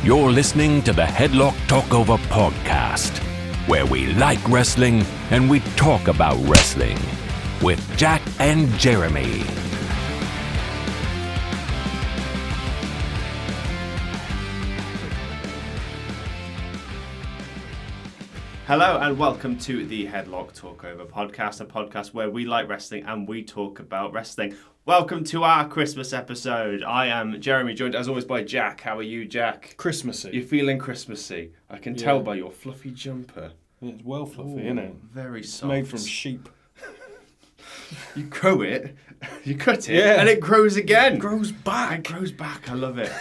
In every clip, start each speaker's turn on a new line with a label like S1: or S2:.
S1: You're listening to the Headlock Talkover podcast, where we like wrestling and we talk about wrestling with Jack and Jeremy.
S2: Hello and welcome to the Headlock Talkover podcast, a podcast where we like wrestling and we talk about wrestling. Welcome to our Christmas episode. I am Jeremy, joined as always by Jack. How are you, Jack?
S3: Christmassy.
S2: You're feeling Christmassy. I can tell by your fluffy jumper.
S3: It's well fluffy, isn't it?
S2: Very soft.
S3: It's made from sheep.
S2: You grow it, you cut it, and it grows again.
S3: It grows back.
S2: It grows back. I love it.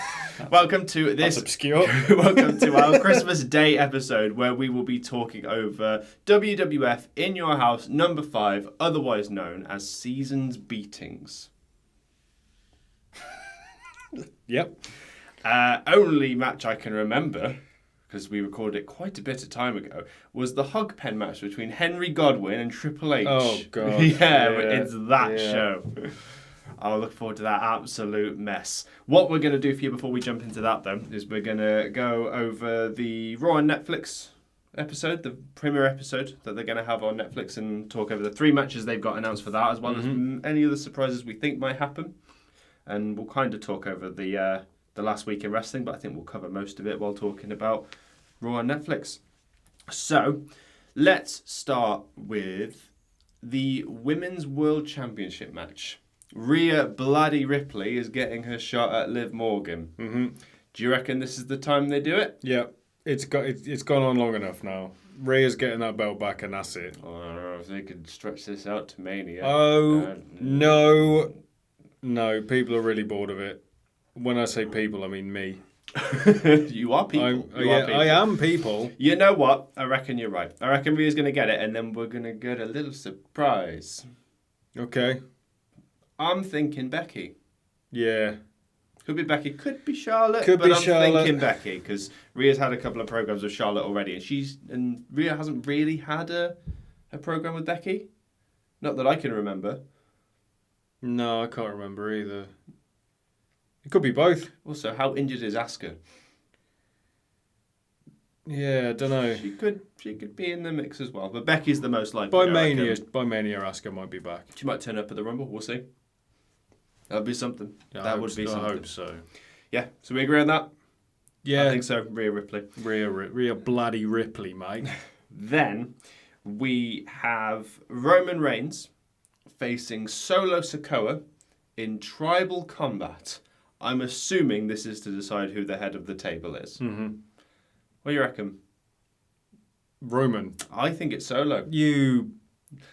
S2: Welcome to this.
S3: That's obscure.
S2: Welcome to our Christmas Day episode, where we will be talking over WWF In Your House number 5, otherwise known as Season's Beatings.
S3: Yep.
S2: Only match I can remember, because we recorded it quite a bit of time ago, was the hog pen match between Henry Godwin and Triple H.
S3: Oh, God.
S2: Yeah, it's that show. I'll look forward to that absolute mess. What we're going to do for you before we jump into that, though, is we're going to go over the Raw and Netflix episode, the premiere episode that they're going to have on Netflix, and talk over the 3 matches they've got announced for that, as well as any other surprises we think might happen. And we'll kind of talk over the last week in wrestling, but I think we'll cover most of it while talking about Raw and Netflix. So, let's start with the Women's World Championship match. Rhea Bloody Ripley is getting her shot at Liv Morgan. Mm-hmm. Do you reckon this is the time they do it?
S3: Yeah, it's gone on long enough now. Rhea's getting that belt back, and that's it.
S2: Oh, I don't know if they could stretch this out to Mania.
S3: Oh, no, people are really bored of it. When I say people, I mean me.
S2: You are people.
S3: I am people.
S2: You know what? I reckon you're right. I reckon Rhea's going to get it, and then we're going to get a little surprise.
S3: Okay.
S2: I'm thinking Becky.
S3: Yeah.
S2: Could be Becky, could be Charlotte.
S3: I'm
S2: thinking Becky, because Rhea's had a couple of programs with Charlotte already, and Rhea hasn't really had a program with Becky. Not that I can remember.
S3: No, I can't remember either. It could be both.
S2: Also, how injured is Asuka?
S3: Yeah, I don't know.
S2: She could be in the mix as well, but Becky's the most likely.
S3: By Mania, Asuka might be back.
S2: She might turn up at the Rumble. We'll see. That'd be something.
S3: Yeah,
S2: that would be something.
S3: I hope so.
S2: Yeah, so we agree on that?
S3: Yeah.
S2: I think so. Rhea Ripley.
S3: Rhea Bloody Ripley, mate.
S2: Then we have Roman Reigns facing Solo Sikoa in tribal combat. I'm assuming this is to decide who the head of the table is. Mm-hmm. What do you reckon?
S3: Roman.
S2: I think it's Solo.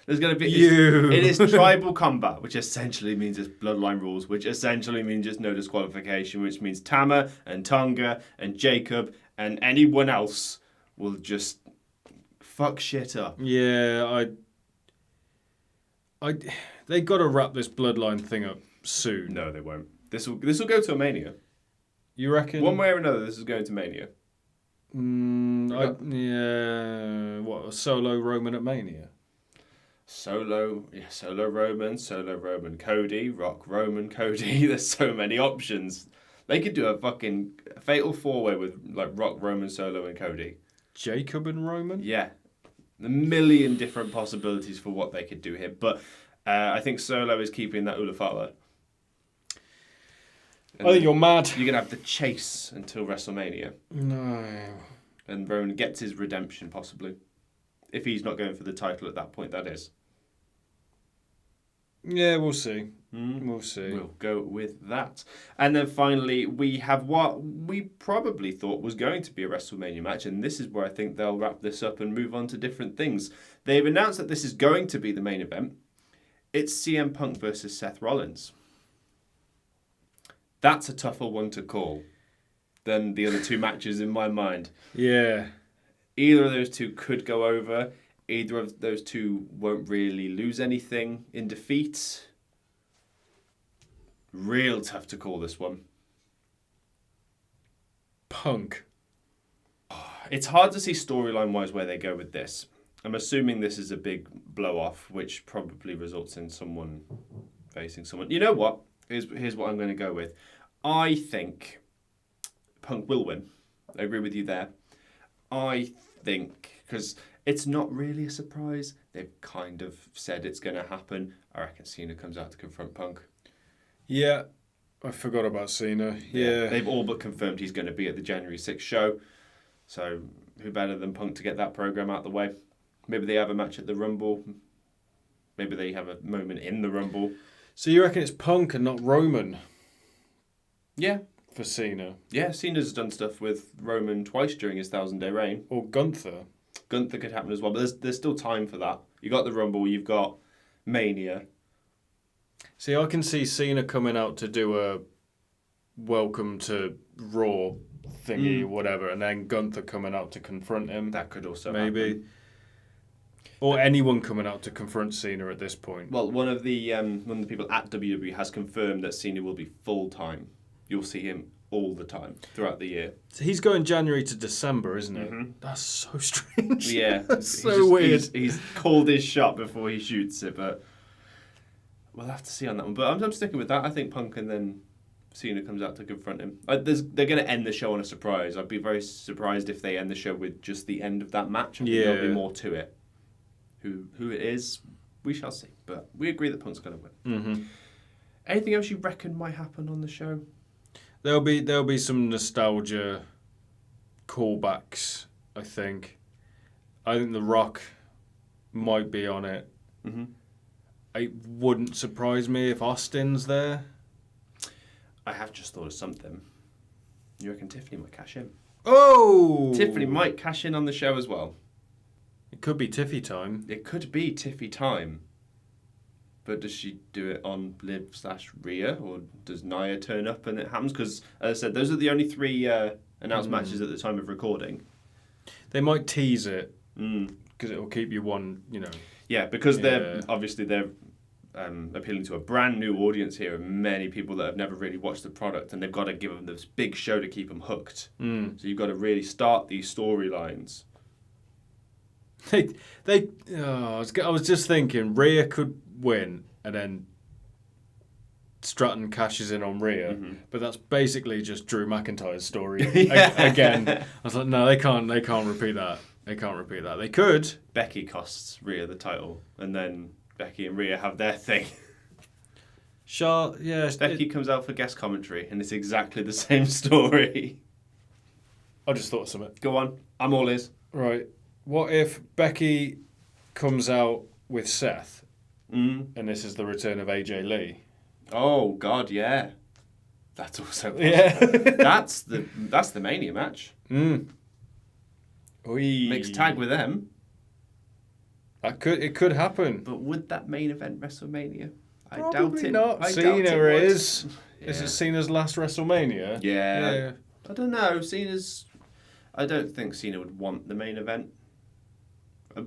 S3: There's
S2: going to be... It is tribal combat, which essentially means it's bloodline rules, which essentially means it's no disqualification, which means Tama and Tonga and Jacob and anyone else will just fuck shit up.
S3: Yeah, they got to wrap this bloodline thing up soon.
S2: No, they won't. This will go to a Mania.
S3: You reckon?
S2: One way or another, this is going to Mania.
S3: What, a Solo Roman at Mania?
S2: Solo Roman Cody, Rock Roman Cody. There's so many options. They could do a fucking fatal 4-way with like Rock, Roman, Solo, and Cody.
S3: Jacob and Roman?
S2: Yeah. A million different possibilities for what they could do here. But I think Solo is keeping that Ulafala.
S3: I think you're mad.
S2: You're going to have the chase until WrestleMania.
S3: No.
S2: And Roman gets his redemption, possibly. If he's not going for the title at that point, that is.
S3: Yeah, we'll see. We'll see.
S2: We'll go with that. And then finally, we have what we probably thought was going to be a WrestleMania match, and this is where I think they'll wrap this up and move on to different things. They've announced that this is going to be the main event. It's CM Punk versus Seth Rollins. That's a tougher one to call than the other 2 matches in my mind.
S3: Yeah.
S2: Either of those 2 could go over. Either of those 2 won't really lose anything in defeat. Real tough to call this one.
S3: Punk.
S2: It's hard to see storyline-wise where they go with this. I'm assuming this is a big blow-off, which probably results in someone facing someone. You know what? Here's what I'm going to go with. I think Punk will win. I agree with you there. I think, because it's not really a surprise, they've kind of said it's going to happen. I reckon Cena comes out to confront Punk.
S3: Yeah, I forgot about Cena. Yeah.
S2: They've all but confirmed he's going to be at the January 6th show. So who better than Punk to get that program out the way? Maybe they have a match at the Rumble. Maybe they have a moment in the Rumble.
S3: So you reckon it's Punk and not Roman?
S2: Yeah.
S3: For Cena?
S2: Yeah, Cena's done stuff with Roman twice during his 1,000-day reign.
S3: Or Gunther?
S2: Gunther could happen as well, but there's still time for that. You got the Rumble, you've got Mania.
S3: See, I can see Cena coming out to do a welcome to Raw thingy, whatever, and then Gunther coming out to confront him.
S2: That could also
S3: maybe.
S2: happen.
S3: Or anyone coming out to confront Cena at this point.
S2: Well, one of the people at WWE has confirmed that Cena will be full-time. You'll see him all the time throughout the year.
S3: So he's going January to December, isn't it?
S2: Mm-hmm.
S3: That's so strange.
S2: Yeah.
S3: That's so weird.
S2: He's called his shot before he shoots it, but we'll have to see on that one. But I'm sticking with that. I think Punk and then Cena comes out to confront him. They're going to end the show on a surprise. I'd be very surprised if they end the show with just the end of that match. I think there'll be more to it. Who it is, we shall see. But we agree that Punk's going to win.
S3: Mm-hmm.
S2: Anything else you reckon might happen on the show?
S3: There'll be some nostalgia callbacks, I think. I think The Rock might be on it.
S2: Mm-hmm.
S3: It wouldn't surprise me if Austin's there.
S2: I have just thought of something. You reckon Tiffany might cash in?
S3: Oh!
S2: Tiffany might cash in on the show as well.
S3: It could be Tiffy time.
S2: It could be Tiffy time. But does she do it on Liv/Rhea, or does Nia turn up and it happens? Because, as I said, those are the only three announced matches at the time of recording.
S3: They might tease it because it will keep you one,
S2: Yeah, because they're appealing to a brand new audience here, and many people that have never really watched the product, and they've got to give them this big show to keep them hooked. So you've got to really start these storylines.
S3: I was just thinking Rhea could win and then Stratton cashes in on Rhea, but that's basically just Drew McIntyre's story again. I was like, no, they can't repeat that. They can't repeat that. They could.
S2: Becky costs Rhea the title, and then Becky and Rhea have their thing. Becky comes out for guest commentary, and it's exactly the same story.
S3: I just thought of something.
S2: Go on, I'm all ears.
S3: Right. What if Becky comes out with Seth, and this is the return of AJ Lee?
S2: Oh God, yeah. That's also possible.
S3: Yeah.
S2: that's the Mania match. Mixed tag with them.
S3: It could happen.
S2: But would that main event WrestleMania? I
S3: Probably
S2: doubt it.
S3: not. Cena is. This is Cena's last WrestleMania.
S2: Yeah. I don't know. I don't think Cena would want the main event.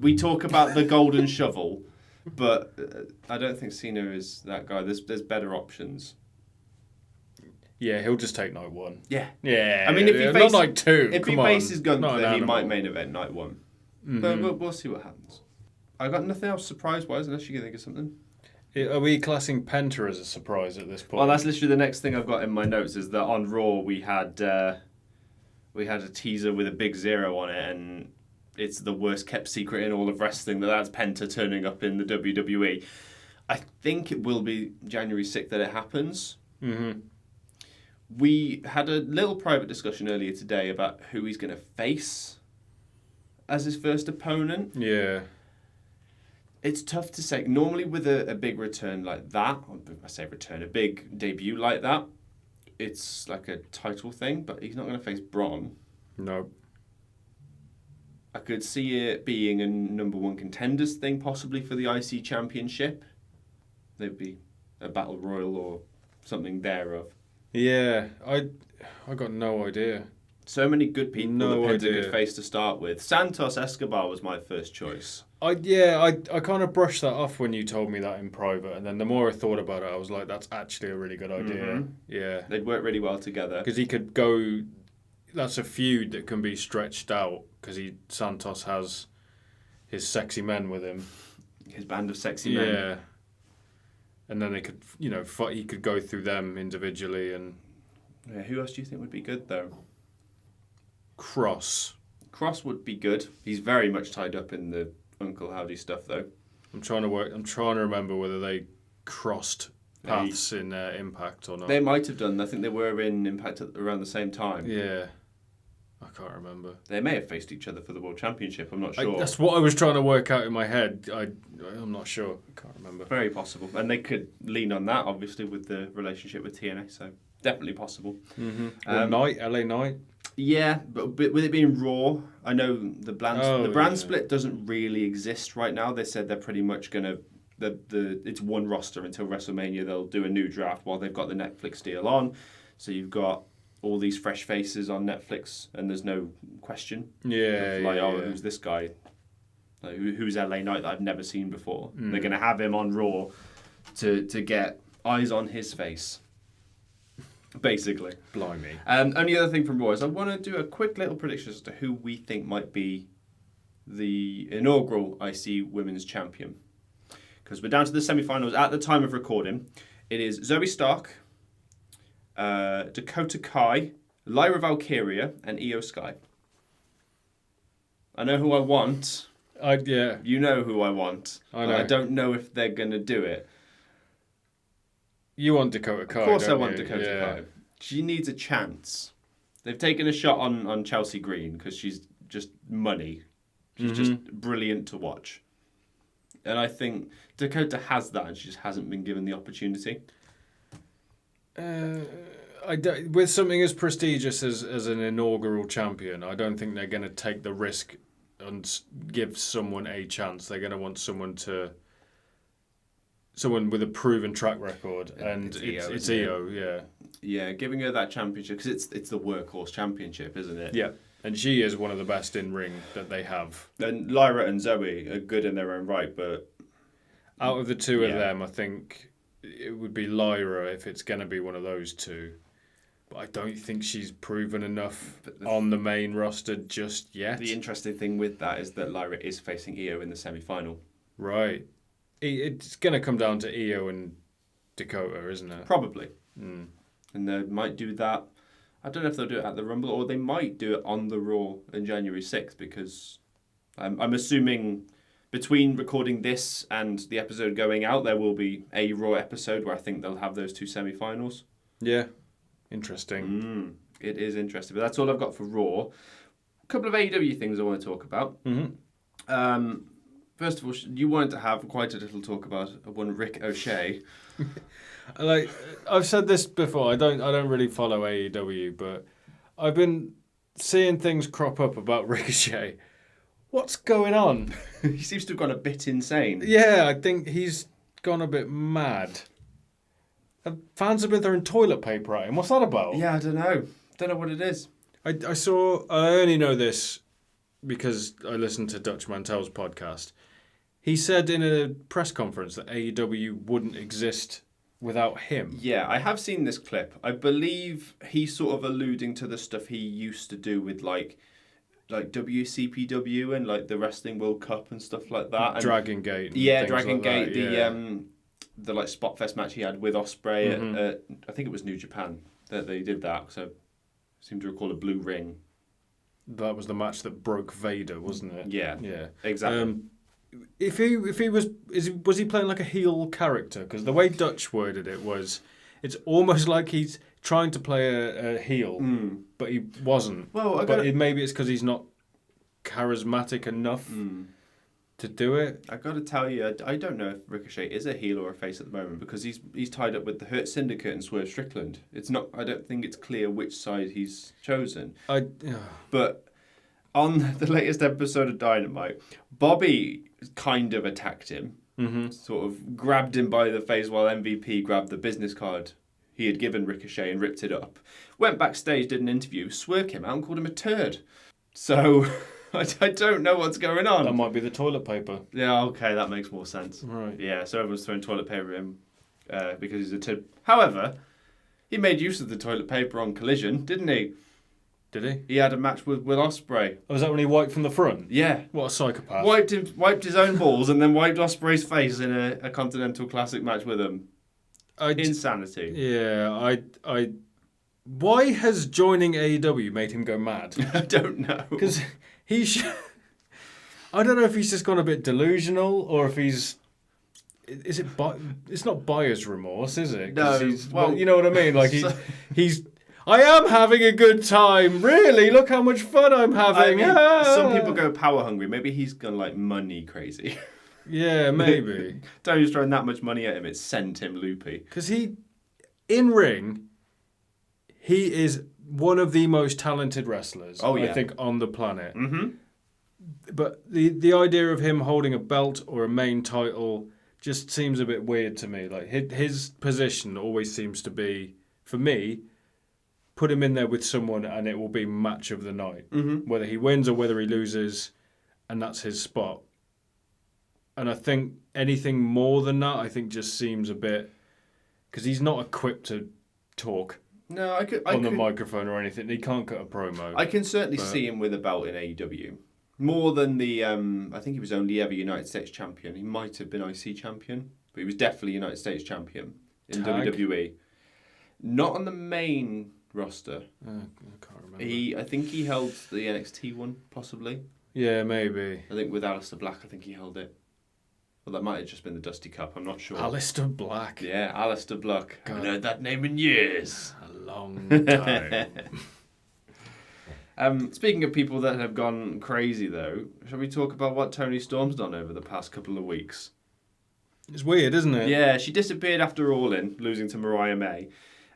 S2: We talk about the golden shovel, but I don't think Cena is that guy. There's better options.
S3: Yeah, he'll just take night one.
S2: Yeah.
S3: Yeah.
S2: I mean, if he
S3: not night two.
S2: If he faces Gunther, he might main event night one. But we'll see what happens. I got nothing else surprise-wise, unless you can think of something.
S3: Are we classing Penta as a surprise at this point?
S2: Well, that's literally the next thing I've got in my notes, is that on Raw we had a teaser with a big 0 on it, and it's the worst kept secret in all of wrestling that's Penta turning up in the WWE. I think it will be January 6th that it happens.
S3: Mm-hmm.
S2: We had a little private discussion earlier today about who he's going to face as his first opponent.
S3: Yeah.
S2: It's tough to say. Normally with a big return like that, a big debut like that, it's like a title thing, but he's not going to face Braun.
S3: No.
S2: I could see it being a number one contenders thing, possibly for the IC Championship. There'd be a Battle Royal or something thereof.
S3: Yeah, I got no idea.
S2: So many good people
S3: No
S2: that Penta
S3: idea.
S2: could face to start with. Santos Escobar was my first choice.
S3: I kind of brushed that off when you told me that in private, and then the more I thought about it, I was like, that's actually a really good idea.
S2: Mhm.
S3: Yeah.
S2: They'd work really well together.
S3: Because he could go... That's a feud that can be stretched out, because Santos has his sexy men with him.
S2: His band of sexy men.
S3: Yeah. And then they could, he could go through them individually and...
S2: Yeah, who else do you think would be good, though?
S3: Cross.
S2: Cross would be good. He's very much tied up in the Uncle Howdy stuff, though.
S3: I'm trying to remember whether they crossed paths in Impact or not.
S2: They might have done. I think they were in Impact around the same time.
S3: Yeah. I can't remember.
S2: They may have faced each other for the World Championship. I'm not sure.
S3: That's what I was trying to work out in my head. I'm not sure. I can't remember.
S2: Very possible. And they could lean on that, obviously, with the relationship with TNA. So definitely possible.
S3: Mm-hmm. LA Knight.
S2: Yeah, but with it being Raw, I know the brand split doesn't really exist right now. They said they're pretty much going to... it's one roster until WrestleMania. They'll do a new draft while they've got the Netflix deal on. So you've got all these fresh faces on Netflix, and there's no question. Who's this guy? Like, who's LA Knight that I've never seen before? They're going to have him on Raw to get eyes on his face, basically.
S3: Blimey.
S2: Only other thing from Raw is I want to do a quick little prediction as to who we think might be the inaugural IC Women's Champion. Because we're down to the semi-finals at the time of recording. It is Zoe Stark, Dakota Kai, Lyra Valkyria, and Io Sky. I know who I want. You know who I want.
S3: I know.
S2: I don't know if they're going to do it.
S3: You want Dakota Kai,
S2: Of course
S3: don't
S2: I want
S3: you?
S2: Dakota Kai. She needs a chance. They've taken a shot on Chelsea Green because she's just money. She's just brilliant to watch. And I think Dakota has that, and she just hasn't been given the opportunity.
S3: With something as prestigious as an inaugural champion, I don't think they're going to take the risk and give someone a chance. They're going to want someone with a proven track record, and it's Io, yeah.
S2: Yeah, giving her that championship, because it's the workhorse championship, isn't it?
S3: Yeah, and she is one of the best in ring that they have.
S2: And Lyra and Zoe are good in their own right, but
S3: out of the two of them, I think it would be Lyra if it's going to be one of those two. But I don't think she's proven enough on the main roster just yet.
S2: The interesting thing with that is that Lyra is facing Io in the semi-final.
S3: Right. It's going to come down to Io and Dakota, isn't it?
S2: Probably. And they might do that. I don't know if they'll do it at the Rumble, or they might do it on the Raw on January 6th, because I'm assuming between recording this and the episode going out, there will be a Raw episode where I think they'll have those two semi-finals.
S3: Yeah. Interesting.
S2: It is interesting. But that's all I've got for Raw. A couple of AEW things I want to talk about. First of all, you wanted to have quite a little talk about one Rick O'Shea.
S3: I've said this before. I don't really follow AEW, but I've been seeing things crop up about Ricochet. What's going on?
S2: He seems to have gone a bit insane.
S3: Yeah, I think he's gone a bit mad. Fans have been throwing toilet paper at him. What's that about?
S2: Yeah, I don't know. Don't know what it is.
S3: I only know this because I listened to Dutch Mantel's podcast. He said in a press conference that AEW wouldn't exist without him.
S2: Yeah, I have seen this clip. I believe he's sort of alluding to the stuff he used to do with like WCPW and like the Wrestling World Cup and stuff like that. And
S3: Dragon Gate.
S2: Yeah, Dragon Gate. The like Spotfest match he had with Ospreay at I think it was New Japan that they did that. So I seem to recall a blue ring.
S3: That was the match that broke Vader, wasn't it?
S2: Yeah.
S3: Yeah.
S2: Exactly.
S3: If he was he playing like a heel character? Because the way Dutch worded it was, it's almost like he's trying to play a heel, but he wasn't.
S2: Well,
S3: maybe it's because he's not charismatic enough to do it.
S2: I got to tell you, I don't know if Ricochet is a heel or a face at the moment, because he's tied up with the Hurt Syndicate and Swerve Strickland. It's not. I don't think it's clear which side he's chosen. But on the latest episode of Dynamite, Bobby kind of attacked him, sort of grabbed him by the face while MVP grabbed the business card he had given Ricochet and ripped it up. Went backstage, did an interview, Swerve came out and called him a turd. So I don't know what's going on.
S3: That might be the toilet paper.
S2: Yeah, okay, that makes more sense.
S3: Right.
S2: Yeah, so everyone's throwing toilet paper at him because he's a turd. However, he made use of the toilet paper on Collision, didn't he?
S3: Did he?
S2: He had a match with Ospreay.
S3: Oh, was that when he wiped from the front?
S2: Yeah.
S3: What a psychopath.
S2: Wiped his own balls and then wiped Ospreay's face in a Continental Classic match with him. Insanity.
S3: Yeah, Why has joining AEW made him go mad?
S2: I don't know.
S3: Because I don't know if he's just gone a bit delusional or if he's... Is it... It's not buyer's remorse, is it?
S2: No,
S3: well, you know what I mean? Like, he's... I am having a good time. Really? Look how much fun I'm having.
S2: I mean, some people go power hungry. Maybe he's gone like money crazy.
S3: Yeah, maybe.
S2: Tony's throwing that much money at him. It sent him loopy.
S3: Because in ring, he is one of the most talented wrestlers, I think, on the planet.
S2: Mm-hmm.
S3: But the idea of him holding a belt or a main title just seems a bit weird to me. Like his position always seems to be, for me, put him in there with someone and it will be match of the night.
S2: Mm-hmm.
S3: Whether he wins or whether he loses, and that's his spot. And I think anything more than that, I think just seems a bit... Because he's not equipped to talk on the microphone or anything. He can't cut a promo.
S2: I can certainly see him with a belt in AEW. More than the... I think he was only ever United States champion. He might have been IC champion, but he was definitely United States champion in WWE. Not on the main roster.
S3: I can't remember.
S2: I think he held the NXT one, possibly.
S3: Yeah, maybe.
S2: I think with Aleister Black, I think he held it. Well, that might have just been the Dusty Cup, I'm not sure.
S3: Aleister Black.
S2: Yeah, Aleister Black. I
S3: God.
S2: haven't heard that name in years.
S3: A long time.
S2: Speaking of people that have gone crazy, though, shall we talk about what Toni Storm's done over the past couple of weeks?
S3: It's weird, isn't it?
S2: Yeah, she disappeared after All In, losing to Mariah May.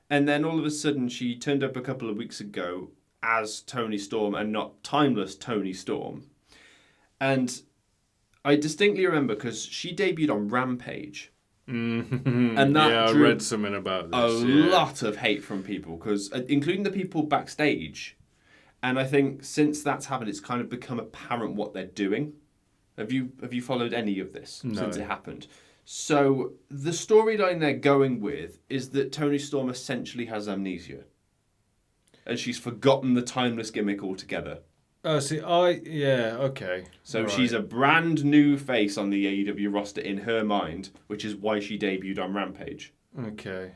S2: And then all of a sudden, she turned up a couple of weeks ago as Toni Storm and not timeless Toni Storm. And I distinctly remember because she debuted on Rampage.
S3: Mm-hmm.
S2: And that
S3: I
S2: drew
S3: read something about this.
S2: a lot of hate from people, because including the people backstage. And I think since that's happened, it's kind of become apparent what they're doing. Have you followed any of this since it happened? So the storyline they're going with is that Toni Storm essentially has amnesia. And she's forgotten the timeless gimmick altogether.
S3: Oh, okay.
S2: So she's a brand new face on the AEW roster in her mind, which is why she debuted on Rampage.
S3: Okay.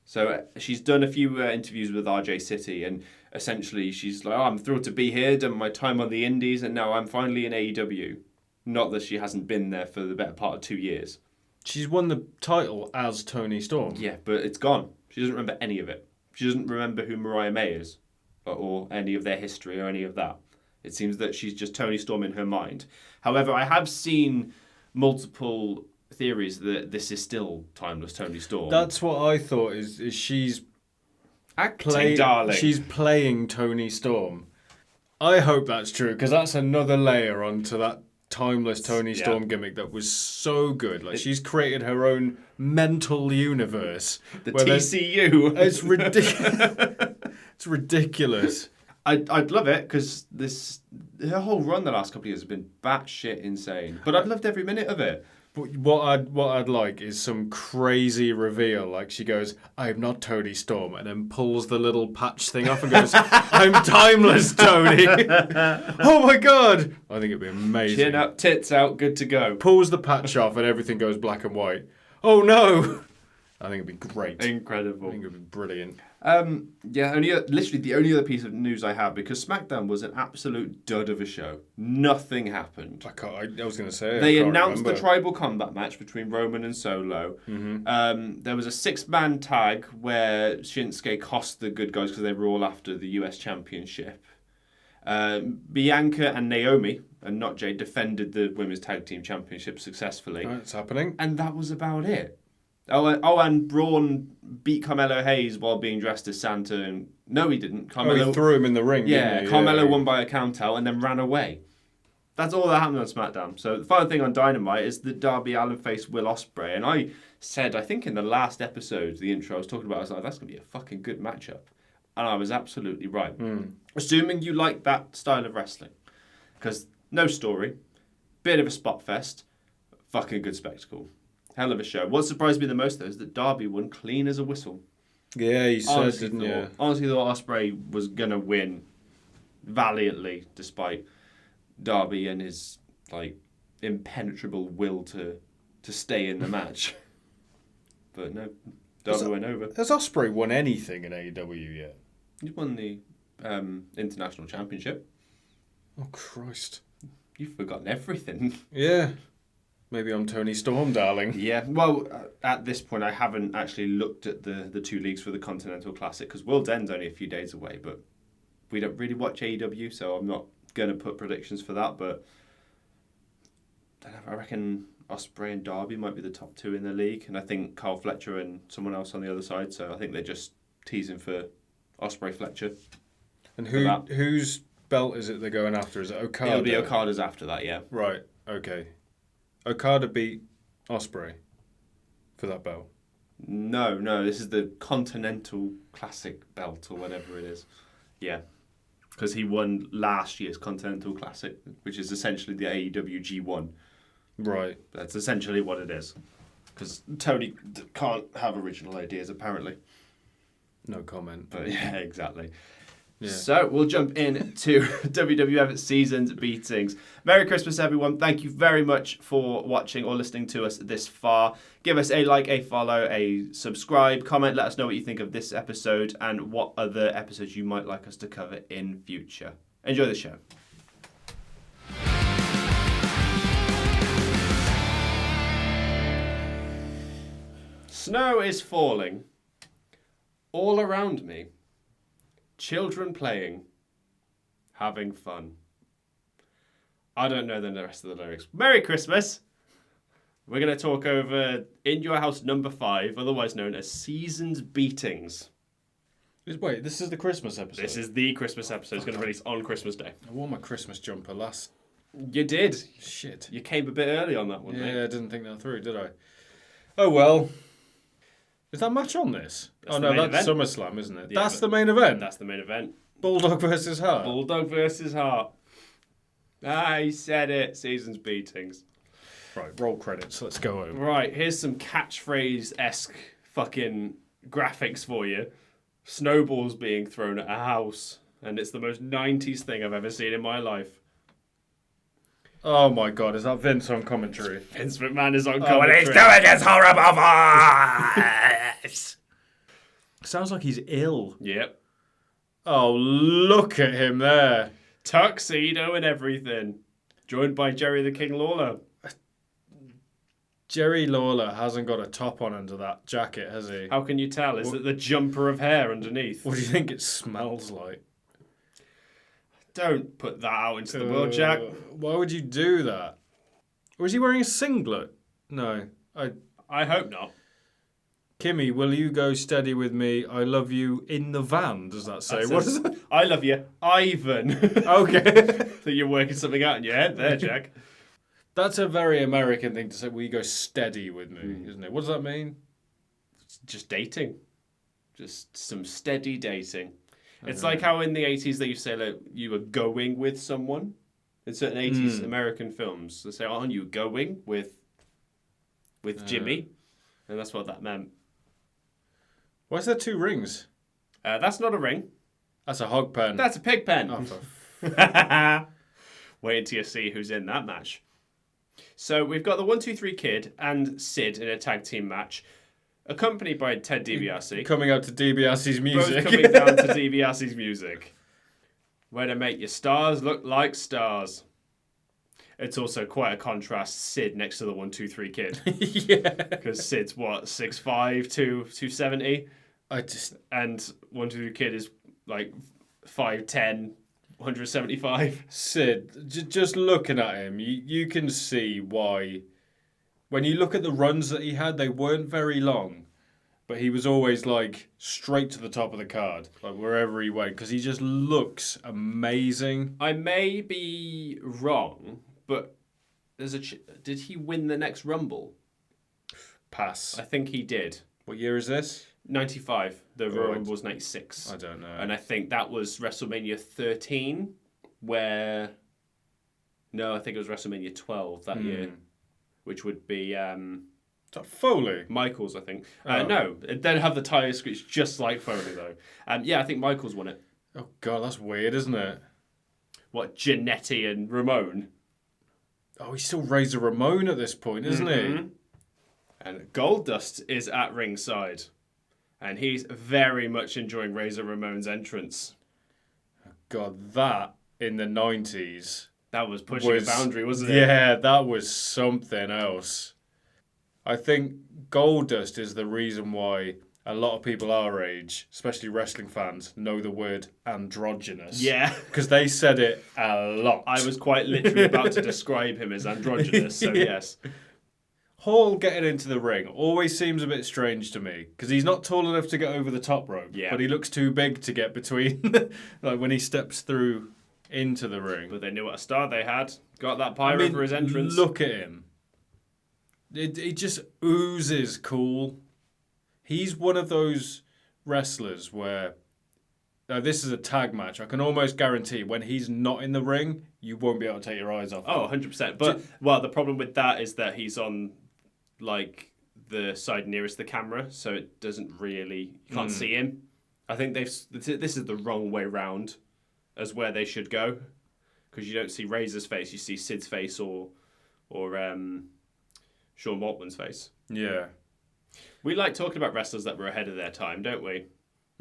S2: So she's done a few interviews with RJ City, and essentially she's like, I'm thrilled to be here, done my time on the indies, and now I'm finally in AEW. Not that she hasn't been there for the better part of 2 years.
S3: She's won the title as Toni Storm.
S2: Yeah, but it's gone. She doesn't remember any of it. She doesn't remember who Mariah May is, or any of their history, or any of that. It seems that she's just Toni Storm in her mind. However, I have seen multiple theories that this is still timeless Toni Storm.
S3: That's what I thought, is she's
S2: acting, darling.
S3: She's playing Toni Storm. I hope that's true, because that's another layer onto that timeless Toni Storm gimmick that was so good. Like, she's created her own mental universe.
S2: The TCU.
S3: It's ridiculous. It's ridiculous.
S2: I'd love it, because her whole run the last couple of years has been batshit insane. But I've loved every minute of it.
S3: But what I'd like is some crazy reveal. Like, she goes, I'm not Toni Storm, and then pulls the little patch thing off and goes, I'm timeless, Toni. Oh my God. I think it'd be amazing.
S2: Chin up, tits out, good to go.
S3: Pulls the patch off and everything goes black and white. Oh no. I think it'd be great.
S2: Incredible.
S3: I think it'd be brilliant.
S2: Literally the only other piece of news I have, because SmackDown was an absolute dud of a show. Nothing happened.
S3: I was going to say.
S2: They announced the tribal combat match between Roman and Solo. Mm-hmm. There was a 6-man tag where Shinsuke cost the good guys because they were all after the US Championship. Bianca and Naomi, and not Jade, defended the Women's Tag Team Championship successfully.
S3: It's happening.
S2: And that was about it. And Braun beat Carmelo Hayes while being dressed as Santa. And no, he didn't.
S3: Carmelo he threw him in the ring.
S2: Yeah, Carmelo won by a count out and then ran away. That's all that happened on SmackDown. So the final thing on Dynamite is that Darby Allin faced Will Ospreay. And I said, I think in the last episode, the intro I was talking about, I was like, that's going to be a fucking good matchup. And I was absolutely right. Assuming you like that style of wrestling. Because no story, bit of a spot fest, fucking good spectacle. Hell of a show. What surprised me the most, though, is that Darby won clean as a whistle.
S3: Yeah, you said, didn't you?
S2: Honestly thought Ospreay was going to win valiantly, despite Darby and his impenetrable will to stay in the match. But no, Darby went over.
S3: Has Ospreay won anything in AEW yet?
S2: He won the International Championship.
S3: Oh, Christ.
S2: You've forgotten everything.
S3: Yeah. Maybe I'm Tony Storm, darling.
S2: Yeah, well, at this point, I haven't actually looked at the two leagues for the Continental Classic because World's End's only a few days away, but we don't really watch AEW, so I'm not going to put predictions for that, but I reckon Ospreay and Darby might be the top two in the league, and I think Carl Fletcher and someone else on the other side, so I think they're just teasing for Ospreay Fletcher.
S3: And whose belt is it they're going after? Is it Okada?
S2: It'll be Okada's after that, yeah.
S3: Right, okay. Okada beat Ospreay for that belt.
S2: No, this is the Continental Classic belt or whatever it is. Yeah, because he won last year's Continental Classic, which is essentially the AEW G1.
S3: Right.
S2: That's essentially what it is. Because Tony can't have original ideas, apparently.
S3: No comment.
S2: But yeah, exactly.
S3: Yeah.
S2: So we'll jump into WWF Season's Beatings. Merry Christmas, everyone. Thank you very much for watching or listening to us this far. Give us a like, a follow, a subscribe, comment. Let us know what you think of this episode and what other episodes you might like us to cover in future. Enjoy the show. Snow is falling all around me. Children playing, having fun. I don't know the rest of the lyrics. Merry Christmas! We're going to talk over In Your House number 5, otherwise known as Season's Beatings.
S3: Wait, this is the Christmas episode?
S2: This is the Christmas episode. It's going to release on Christmas Day.
S3: I wore my Christmas jumper last...
S2: You did.
S3: Shit.
S2: You came a bit early on that one,
S3: yeah,
S2: mate.
S3: I didn't think that through, did I? Oh, well... Is that match on this?
S2: That's
S3: that's SummerSlam, isn't it?
S2: Yeah,
S3: that's the main event.
S2: That's the main event.
S3: Bulldog versus Hart.
S2: Bulldog versus Hart. I said it. Season's Beatings.
S3: Right, roll credits. Let's go over.
S2: Right, here's some catchphrase-esque fucking graphics for you. Snowballs being thrown at a house. And it's the most 90s thing I've ever seen in my life.
S3: Oh my god, is that Vince on commentary?
S2: Vince McMahon is on
S3: What
S2: commentary.
S3: he's doing is horrible voice! Sounds like he's ill.
S2: Yep.
S3: Oh, look at him there.
S2: Tuxedo and everything. Joined by Jerry the King Lawler.
S3: Jerry Lawler hasn't got a top on under that jacket, has he?
S2: How can you tell? Is it the jumper of hair underneath?
S3: What do you think it smells like?
S2: Don't put that out into the world, Jack.
S3: Why would you do that? Or is he wearing a singlet? No.
S2: I hope not.
S3: Kimmy, will you go steady with me? I love you in the van, does that say? What is that?
S2: I love you, Ivan.
S3: Okay.
S2: So you're working something out in your head there, Jack.
S3: That's a very American thing to say, will you go steady with me, isn't it? What does that mean?
S2: It's just dating. Just some steady dating. It's like how in the 80s they used to say like, you were going with someone. In certain 80s American films, they say, aren't you going with Jimmy? And that's what that meant.
S3: Why is there 2 rings?
S2: That's not a ring.
S3: That's a hog pen.
S2: That's a pig pen.
S3: Oh,
S2: Wait until you see who's in that match. So we've got the 1-2-3 Kid and Sid in a tag team match, accompanied by Ted DiBiase.
S3: Coming out to DiBiase's music.
S2: Both coming down to DiBiase's music. Way to make your stars look like stars. It's also quite a contrast, Sid next to the 1-2-3 Kid.
S3: Yeah.
S2: Because Sid's what, 6'5", 270? And 1-2-3 Kid is like 5'10", 175.
S3: Sid, just looking at him, you can see why. When you look at the runs that he had, they weren't very long. But he was always like straight to the top of the card, like wherever he went, because he just looks amazing.
S2: I may be wrong, but did he win the next Rumble?
S3: Pass.
S2: I think he did.
S3: What year is this?
S2: 95. The Royal Rumble was 96.
S3: I don't know.
S2: And I think that was WrestleMania 13, where... No, I think it was WrestleMania 12 that year, which would be...
S3: Is that Foley?
S2: Michaels, I think. No, it didn't have the tire screech just like Foley, though. Yeah, I think Michaels won it.
S3: Oh, God, that's weird, isn't it?
S2: What, Jannetty and Ramon?
S3: Oh, he's still Razor Ramon at this point, isn't he?
S2: And Goldust is at ringside. And he's very much enjoying Razor Ramon's entrance.
S3: God, that in the 90s.
S2: That was pushing a boundary, wasn't it?
S3: Yeah, that was something else. I think Goldust is the reason why a lot of people our age, especially wrestling fans, know the word androgynous.
S2: Yeah.
S3: Because they said it a lot.
S2: I was quite literally about to describe him as androgynous, so yes.
S3: Hall getting into the ring always seems a bit strange to me because he's not tall enough to get over the top rope, but he looks too big to get between, like when he steps through into the ring.
S2: But they knew what a star they had. Got that pyro for his entrance.
S3: Look at him. He just oozes cool. He's one of those wrestlers where, now this is a tag match, I can almost guarantee when he's not in the ring, you won't be able to take your eyes off him.
S2: Oh, 100%. But, well, the problem with that is that he's on, like, the side nearest the camera, so it doesn't really, you can't see him. I think this is the wrong way round as where they should go, because you don't see Razor's face, you see Sid's face or Sean Waltman's face.
S3: Yeah.
S2: We like talking about wrestlers that were ahead of their time, don't we?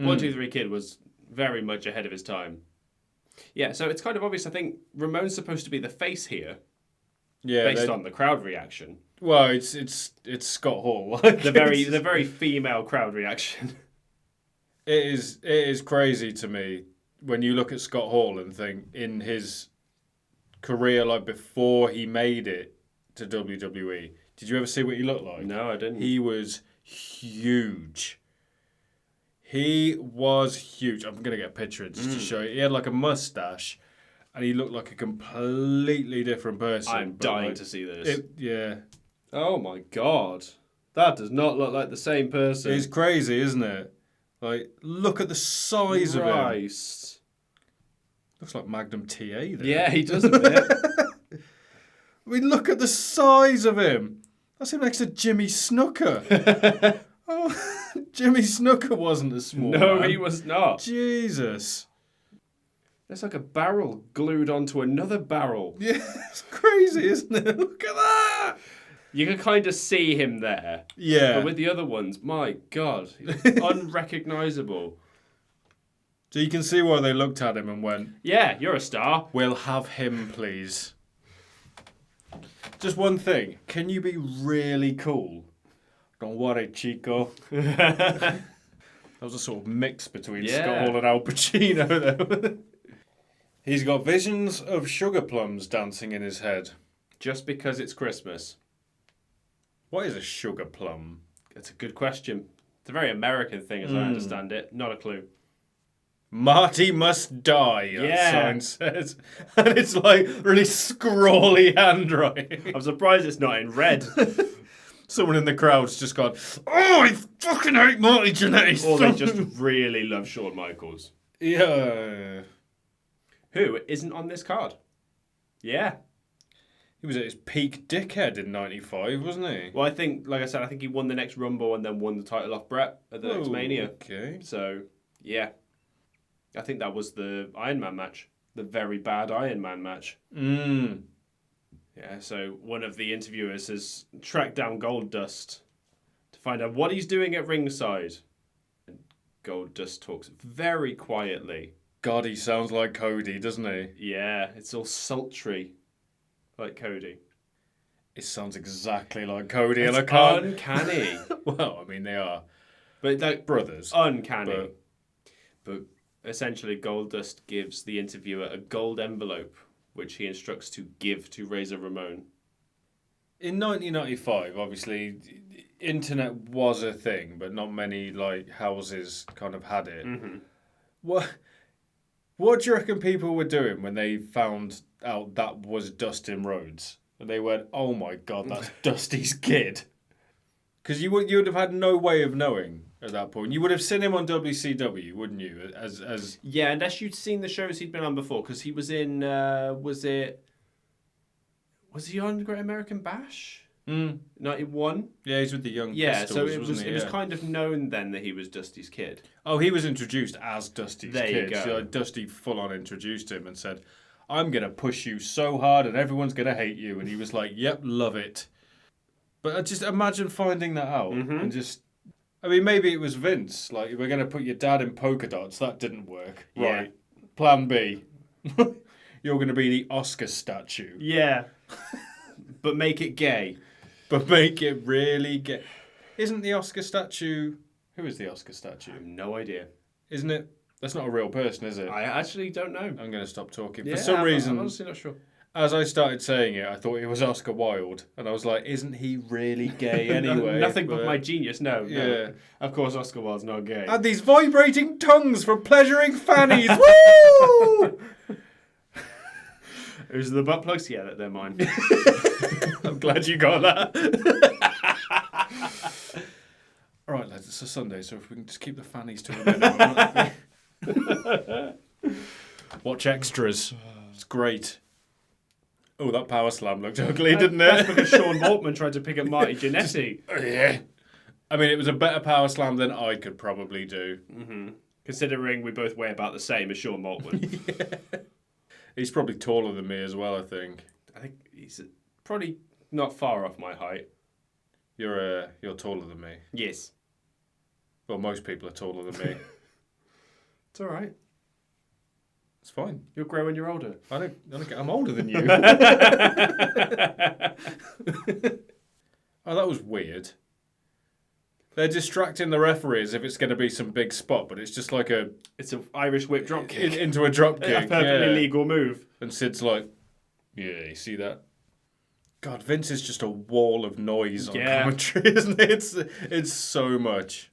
S2: 1-2-3 Kid was very much ahead of his time. Yeah, so it's kind of obvious. I think Ramon's supposed to be the face here, based on the crowd reaction.
S3: Well, it's Scott Hall.
S2: The very female crowd reaction.
S3: It is crazy to me when you look at Scott Hall and think in his career, like before he made it to WWE. Did you ever see what he looked like?
S2: No, I didn't.
S3: He was huge. He was huge. I'm going to get a picture just to show you. He had like a mustache and he looked like a completely different person.
S2: I'm dying to see this.
S3: Yeah.
S2: Oh my God. That does not look like the same person.
S3: It's crazy, isn't it? Like, look at the size of him.
S2: Christ.
S3: Looks like Magnum TA there.
S2: Yeah, he does a bit.
S3: I mean, look at the size of him. That's him next to Jimmy Snooker. Oh, Jimmy Snooker wasn't a small man.
S2: He was not.
S3: Jesus.
S2: There's like a barrel glued onto another barrel.
S3: Yeah, it's crazy, isn't it? Look at that.
S2: You can kind of see him there.
S3: Yeah.
S2: But with the other ones, my God, unrecognisable.
S3: So you can see why they looked at him and went,
S2: yeah, you're a star.
S3: We'll have him, please. Just one thing. Can you be really cool? Don't worry, Chico. That was a sort of mix between Scott Hall and Al Pacino, though. He's got visions of sugar plums dancing in his head.
S2: Just because it's Christmas.
S3: What is a sugar plum?
S2: That's a good question. It's a very American thing, as I understand it. Not a clue.
S3: Marty must die, that sign says. And it's like really scrawly handwriting.
S2: I'm surprised it's not in red.
S3: Someone in the crowd's just gone, oh, I fucking hate Marty Jannetty.
S2: Or they just really love Shawn Michaels.
S3: Yeah.
S2: Who isn't on this card. Yeah.
S3: He was at his peak dickhead in 95, wasn't he?
S2: Well, I think, like I said, I think he won the next Rumble and then won the title off Brett at the next Mania.
S3: Okay.
S2: So, yeah. I think that was the Iron Man match. The very bad Iron Man match. Yeah, so one of the interviewers has tracked down Goldust to find out what he's doing at ringside. And Goldust talks very quietly.
S3: God, he sounds like Cody, doesn't he?
S2: Yeah, it's all sultry, like Cody.
S3: It sounds exactly like Cody,
S2: It's
S3: and I can't.
S2: uncanny.
S3: Well, I mean, they are
S2: But like
S3: brothers.
S2: uncanny. But essentially, Goldust gives the interviewer a gold envelope, which he instructs to give to Razor Ramon.
S3: In 1995, obviously, internet was a thing, but not many like houses kind of had it. What do you reckon people were doing when they found out that was Dustin Rhodes? And they went, oh my God, that's Dusty's kid. Because you would have had no way of knowing at that point. You would have seen him on WCW, wouldn't you?
S2: Yeah, unless you'd seen the shows he'd been on before, because he was in, was he on Great American Bash? 91?
S3: Yeah, he's with the Young
S2: Yeah,
S3: Pistols,
S2: so it was kind of known then that he was Dusty's kid.
S3: Oh, he was introduced as Dusty's
S2: There
S3: kid.
S2: you go.
S3: So like, Dusty full on introduced him and said, I'm going to push you so hard and everyone's going to hate you. And he was like, yep, love it. But I just imagine finding that out and just I mean, maybe it was Vince. Like, we're going to put your dad in polka dots. That didn't work.
S2: Yeah.
S3: Right. Plan B. You're going to be the Oscar statue.
S2: Yeah. But make it gay.
S3: But make it really gay. Isn't the Oscar statue... Who is the Oscar statue?
S2: I have no idea.
S3: Isn't it? That's not a real person, is it?
S2: I actually don't know.
S3: I'm going to stop talking.
S2: Yeah,
S3: For some reason,
S2: I'm honestly not sure.
S3: as I started saying it, I thought it was Oscar Wilde. And I was like, isn't he really gay anyway?
S2: Nothing but my genius, no.
S3: Yeah.
S2: Of course, Oscar Wilde's not gay.
S3: And these vibrating tongues for pleasuring fannies. Woo!
S2: Who's the butt plugs? Yeah, they're mine.
S3: I'm glad you got that. All right, lads, it's a Sunday, so if we can just keep the fannies to a minimum. Watch extras. It's great. Oh, that power slam looked ugly, didn't it?
S2: That's because Sean Waltman tried to pick up Marty Jannetty.
S3: Yeah. I mean, it was a better power slam than I could probably do.
S2: Mm-hmm. Considering we both weigh about the same as Sean Waltman.
S3: Yeah. He's probably taller than me as well, I think.
S2: I think he's probably not far off my height.
S3: You're taller than me.
S2: Yes.
S3: Well, most people are taller than me.
S2: It's all right.
S3: It's fine.
S2: You'll grow when you're older.
S3: I'm older than you. Oh, that was weird. They're distracting the referee as if it's going to be some big spot, but it's just like
S2: It's an Irish whip drop kick.
S3: into a drop kick.
S2: A perfectly legal move.
S3: And Sid's like, yeah, you see that? God, Vince is just a wall of noise on commentary, isn't it? It's so much.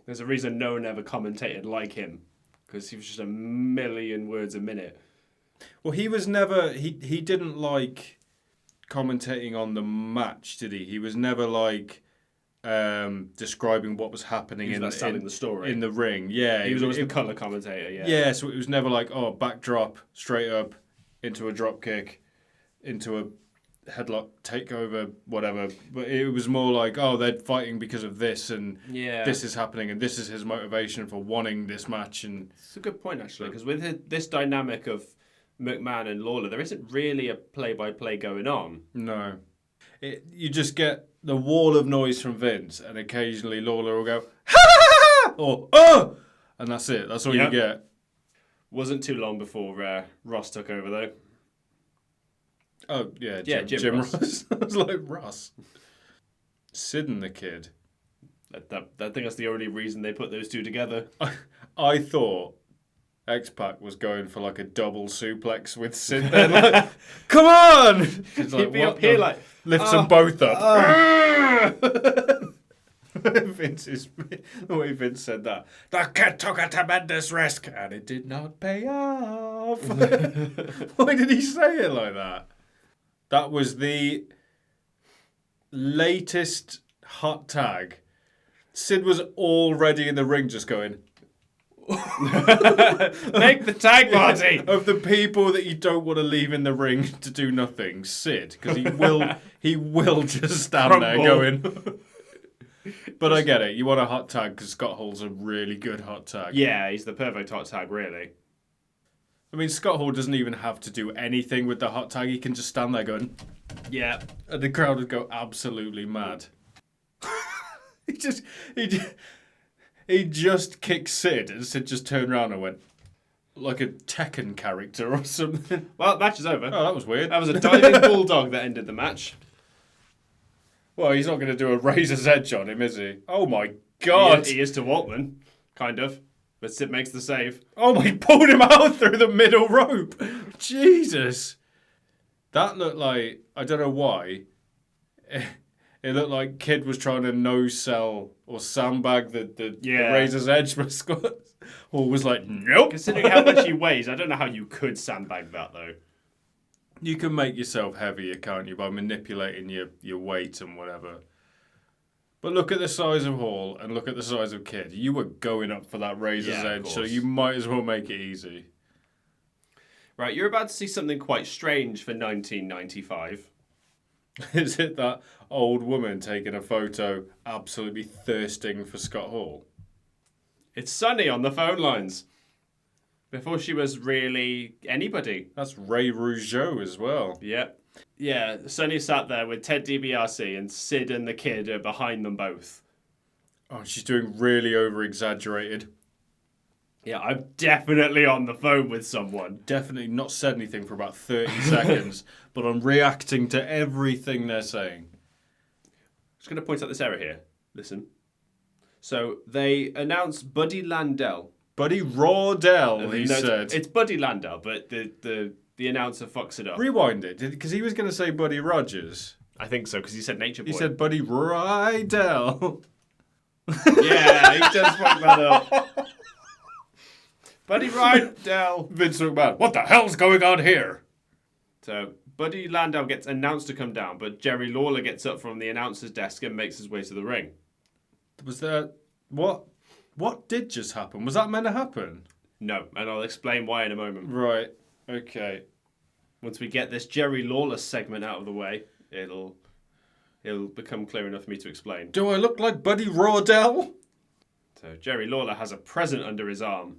S2: There's a reason no one ever commentated like him. Because he was just a million words a minute.
S3: Well, he was never... He didn't like commentating on the match, did he? He was never like... describing what was happening
S2: in the story
S3: in the ring. Yeah,
S2: he was always the colour commentator.
S3: Yeah, so it was never like backdrop straight up into a drop kick, into a headlock takeover, whatever. But it was more like they're fighting because of this, and this is happening, and this is his motivation for wanting this match. And
S2: it's a good point actually, because with this dynamic of McMahon and Lawler, there isn't really a play-by-play going on.
S3: No, you just get the wall of noise from Vince, and occasionally Lawler will go, ha! Or, oh! And that's it. That's all you get.
S2: Wasn't too long before Ross took over, though.
S3: Oh, yeah,
S2: Jim
S3: Ross. I was like, Ross. Sid and the Kid.
S2: I think that's the only reason they put those two together.
S3: I thought X-Pac was going for like a double suplex with Sid there. Like, come on!
S2: He'd like, be up here like...
S3: Lifts them both up. The way Vince said that. The kid took a tremendous risk and it did not pay off. Why did he say it like that? That was the latest hot tag. Sid was already in the ring just going...
S2: Make the tag, Marty!
S3: Of the people that you don't want to leave in the ring to do nothing, Sid, because he will just stand there going. But I get it. You want a hot tag because Scott Hall's a really good hot tag.
S2: Yeah, he's the perfect hot tag, really.
S3: I mean, Scott Hall doesn't even have to do anything with the hot tag. He can just stand there going,
S2: yeah,
S3: and the crowd would go absolutely mad. He just kicked Sid, and Sid just turned around and went, like a Tekken character or something.
S2: Well, match is over.
S3: Oh, that was weird.
S2: That was a diving bulldog that ended the match.
S3: Well, he's not going to do a razor's edge on him, is he? Oh my God.
S2: He is to Waltman, kind of. But Sid makes the save.
S3: Oh my, he pulled him out through the middle rope. Jesus. That looked like, I don't know why, it looked like Kid was trying to no-sell or sandbag the razor's edge, but Scott Hall was like, nope.
S2: Considering how much he weighs, I don't know how you could sandbag that, though.
S3: You can make yourself heavier, can't you, by manipulating your weight and whatever. But look at the size of Hall and look at the size of Kid. You were going up for that razor's edge, so you might as well make it easy.
S2: Right, you're about to see something quite strange for 1995.
S3: Is it that old woman taking a photo absolutely thirsting for Scott Hall?
S2: It's Sunny on the phone lines. Before she was really anybody.
S3: That's Ray Rougeau as well.
S2: Yep. Yeah, Sunny sat there with Ted DiBiase and Sid and the Kid are behind them both.
S3: Oh, she's doing really over-exaggerated.
S2: Yeah, I'm definitely on the phone with someone.
S3: Definitely not said anything for about 30 seconds, but I'm reacting to everything they're saying.
S2: Just going to point out this error here. Listen. So they announced Buddy Landell.
S3: Buddy Rawdell, he said.
S2: It's Buddy Landell, but the announcer fucks it up.
S3: Rewind it, because he was going to say Buddy Rogers.
S2: I think so, because he said Nature Boy.
S3: He said Buddy Rydell.
S2: Yeah, he just fucked that up. Buddy Rydell.
S3: Vince McMahon, what the hell's going on here?
S2: So Buddy Landell gets announced to come down, but Jerry Lawler gets up from the announcer's desk and makes his way to the ring.
S3: Was there... What did just happen? Was that meant to happen?
S2: No, and I'll explain why in a moment.
S3: Right, okay.
S2: Once we get this Jerry Lawler segment out of the way, it'll become clear enough for me to explain.
S3: Do I look like Buddy Rawdell?
S2: So Jerry Lawler has a present under his arm,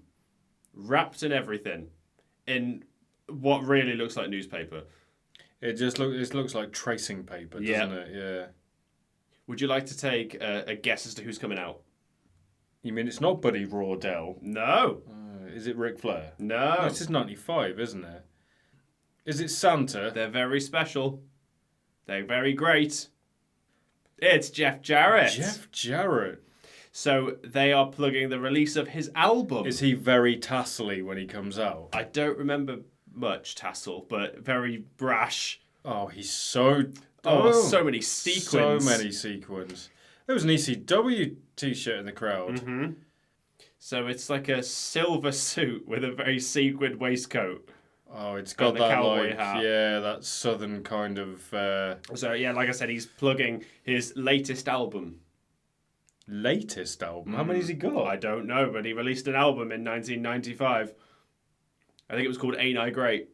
S2: wrapped in everything, in what really looks like newspaper.
S3: It looks like tracing paper, doesn't it? Yeah.
S2: Would you like to take a guess as to who's coming out?
S3: You mean it's not Buddy Rawdell?
S2: No.
S3: Is it Ric Flair?
S2: No.
S3: This is 95, isn't it? Is it Santa?
S2: They're very special. They're very great. It's Jeff Jarrett.
S3: Jeff Jarrett.
S2: So they are plugging the release of his album.
S3: Is he very tassely when he comes out?
S2: I don't remember much tassel, but very brash.
S3: Oh, he's so...
S2: so many sequins.
S3: So many sequins. There was an ECW t-shirt in the crowd.
S2: Mm-hmm. So it's like a silver suit with a very sequined waistcoat.
S3: Oh, it's got
S2: the
S3: that
S2: cowboy
S3: like,
S2: hat.
S3: yeah, that southern kind of...
S2: So yeah, like I said, he's plugging his latest album.
S3: Latest album? How many has he got?
S2: I don't know, but he released an album in 1995. I think it was called Ain't I Great.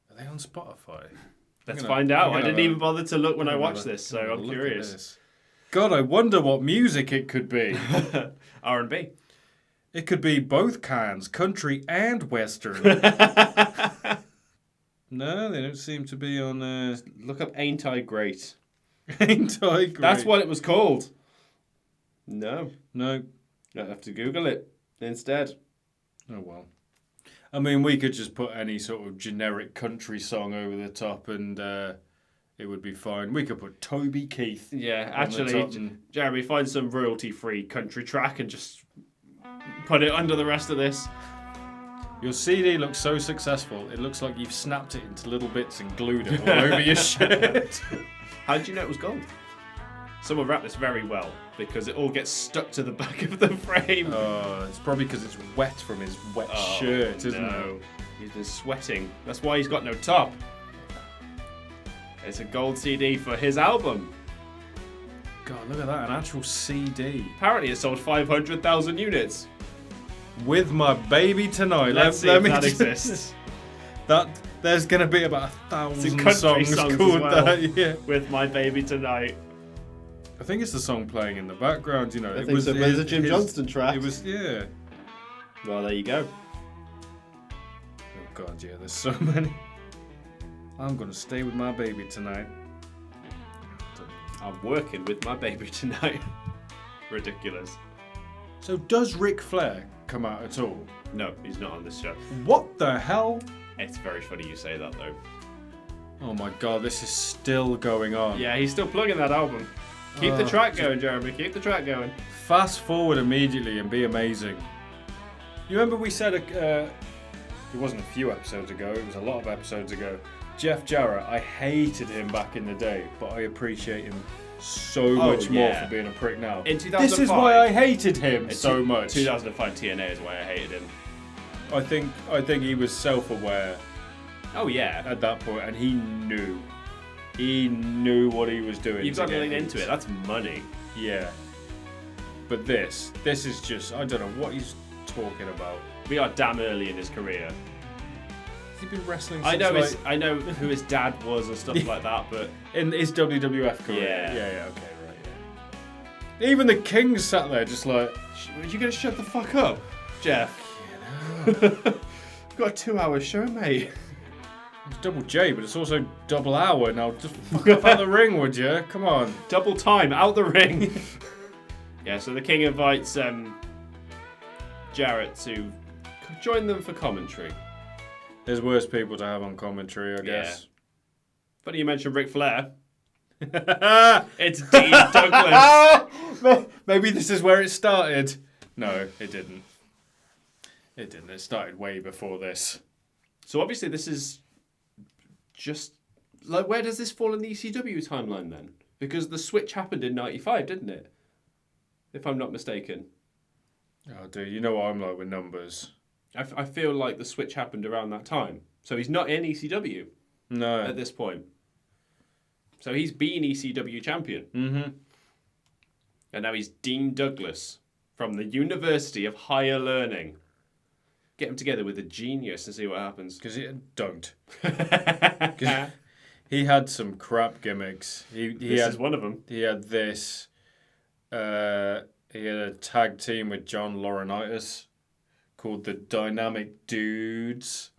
S3: Are they on Spotify?
S2: Let's find out. I didn't even bother to look when I watched this, so I'm curious.
S3: God, I wonder what music it could be.
S2: R&B.
S3: It could be both kinds, country and western. No, they don't seem to be on...
S2: Look up Ain't I Great.
S3: Ain't I Great?
S2: That's what it was called. No.
S3: No.
S2: You'll have to Google it instead.
S3: Oh, well. I mean, we could just put any sort of generic country song over the top and it would be fine. We could put Toby Keith.
S2: Yeah, actually, Jeremy, find some royalty-free country track and just put it under the rest of this.
S3: Your CD looks so successful, it looks like you've snapped it into little bits and glued it all over your shirt.
S2: How did you know it was gold? Someone wrapped this very well because it all gets stuck to the back of the frame.
S3: It's probably because it's wet from his wet shirt, isn't it?
S2: He's been sweating. That's why he's got no top. It's a gold CD for his album.
S3: God, look at that, an actual CD.
S2: Apparently it sold 500,000 units.
S3: With My Baby Tonight.
S2: Let's see if that exists.
S3: There's going to be about 1,000 songs called
S2: well,
S3: that. Yeah.
S2: With My Baby Tonight.
S3: I think it's the song playing in the background, you know.
S2: I think so, but it's a Jim Johnston track.
S3: It was, yeah.
S2: Well, there you go.
S3: Oh, God, yeah, there's so many. I'm going to stay with my baby tonight.
S2: I'm working with my baby tonight. Ridiculous.
S3: So does Ric Flair come out at all?
S2: No, he's not on this show.
S3: What the hell?
S2: It's very funny you say that, though.
S3: Oh, my God, this is still going on.
S2: Yeah, he's still plugging that album. Keep the track going, Jeremy. Keep the track going.
S3: Fast forward immediately and be amazing. You remember we said, it wasn't a few episodes ago, it was a lot of episodes ago, Jeff Jarrett, I hated him back in the day, but I appreciate him so much more for being a prick now.
S2: In 2005,
S3: this is why I hated him so much.
S2: 2005 TNA is why I hated him.
S3: I think he was self-aware.
S2: Oh yeah.
S3: At that point, and he knew. He knew what he was doing.
S2: You've got to lean into it. That's money.
S3: Yeah. But this is just, I don't know what he's talking about.
S2: We are damn early in his career.
S3: Has he been wrestling since
S2: I know who his dad was and stuff like that, but...
S3: In his WWF career?
S2: Yeah.
S3: Yeah, okay, right, yeah. Even the King sat there just like...
S2: Are you going to shut the fuck up, Jeff? We've got a 2-hour show, mate.
S3: It's double J, but it's also double hour. Now just fuck up out the ring, would you? Come on.
S2: Double time, out the ring. Yeah, so the King invites Jarrett to join them for commentary.
S3: There's worse people to have on commentary, I guess.
S2: Funny you mentioned Ric Flair. It's Dean Douglas.
S3: Maybe this is where it started. No, it didn't. It didn't. It started way before this.
S2: So obviously this is just... Like, where does this fall in the ECW timeline then? Because the switch happened in 95, didn't it? If I'm not mistaken.
S3: Oh, dude, you know what I'm like with numbers.
S2: I feel like the switch happened around that time. So he's not in ECW
S3: No.
S2: at this point. So he's been ECW champion.
S3: Mm-hmm.
S2: And now he's Dean Douglas from the University of Higher Learning. Get him together with a genius and see what happens.
S3: Because don't. 'Cause he had some crap gimmicks. This
S2: is one of them.
S3: He had this. He had a tag team with John Laurinaitis called the Dynamic Dudes.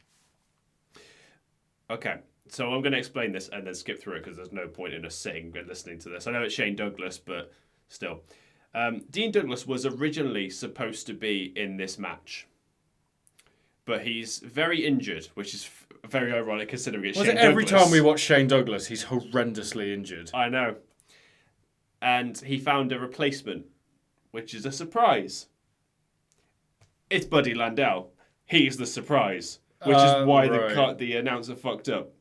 S2: Okay, so I'm going to explain this and then skip through it because there's no point in us sitting and listening to this. I know it's Shane Douglas, but still. Dean Douglas was originally supposed to be in this match. But he's very injured, which is very ironic considering it's Shane Douglas.
S3: Every time we watch Shane Douglas, he's horrendously injured.
S2: I know. And he found a replacement, which is a surprise. It's Buddy Landel. He's the surprise, which is why the announcer fucked up.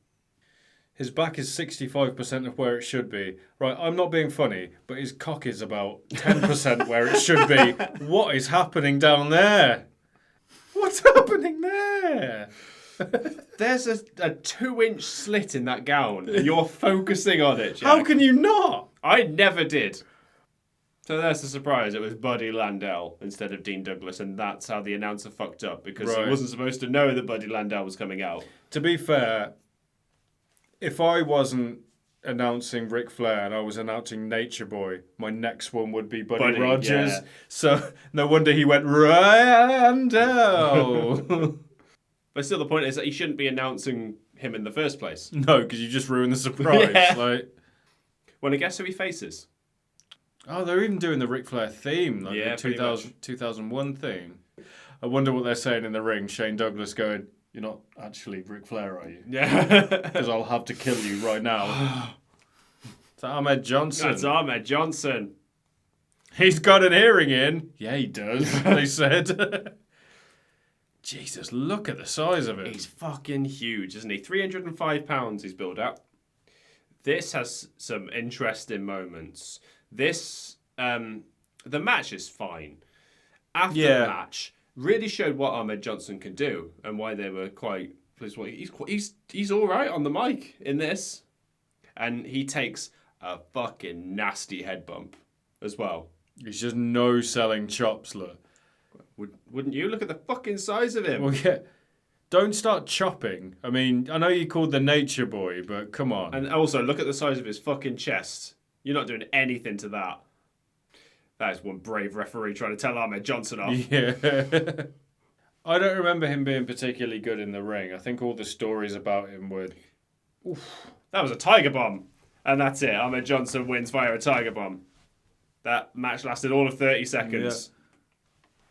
S3: His back is 65% of where it should be. Right, I'm not being funny, but his cock is about 10% where it should be. What is happening down there? What's happening there?
S2: There's a 2-inch slit in that gown, and you're focusing on it, Jack.
S3: How can you not?
S2: I never did. So that's the surprise. It was Buddy Landel instead of Dean Douglas, and that's how the announcer fucked up, because he wasn't supposed to know that Buddy Landel was coming out.
S3: To be fair, if I wasn't announcing Ric Flair and I was announcing Nature Boy, my next one would be Buddy Rogers.
S2: Yeah.
S3: So no wonder he went Randall.
S2: But still, the point is that he shouldn't be announcing him in the first place.
S3: No, because you just ruined the surprise.
S2: Yeah. Want to guess who he faces?
S3: Oh, they're even doing the Ric Flair theme, like
S2: Yeah,
S3: the 2001 theme. I wonder what they're saying in the ring. Shane Douglas going, "You're not actually Ric Flair, are you?
S2: Yeah.
S3: Because I'll have to kill you right now." It's Ahmed Johnson.
S2: That's Ahmed Johnson.
S3: He's got an earring in. Yeah, he does, they said. Jesus, look at the size of it.
S2: He's fucking huge, isn't he? 305 pounds he's built up. This has some interesting moments. This, the match is fine. After the match, really showed what Ahmed Johnson can do and why they were quite pleased. He's all right on the mic in this, and he takes a fucking nasty head bump as well.
S3: He's just no selling chops, look.
S2: Wouldn't you? Look at the fucking size of him.
S3: Well, yeah. Don't start chopping. I mean, I know you called the Nature Boy, but come on.
S2: And also, look at the size of his fucking chest. You're not doing anything to that. That is one brave referee trying to tell Ahmed Johnson off.
S3: Yeah. I don't remember him being particularly good in the ring. I think all the stories about him were...
S2: Oof. That was a Tiger Bomb. And that's it. Ahmed Johnson wins via a Tiger Bomb. That match lasted all of 30 seconds.
S3: Yeah.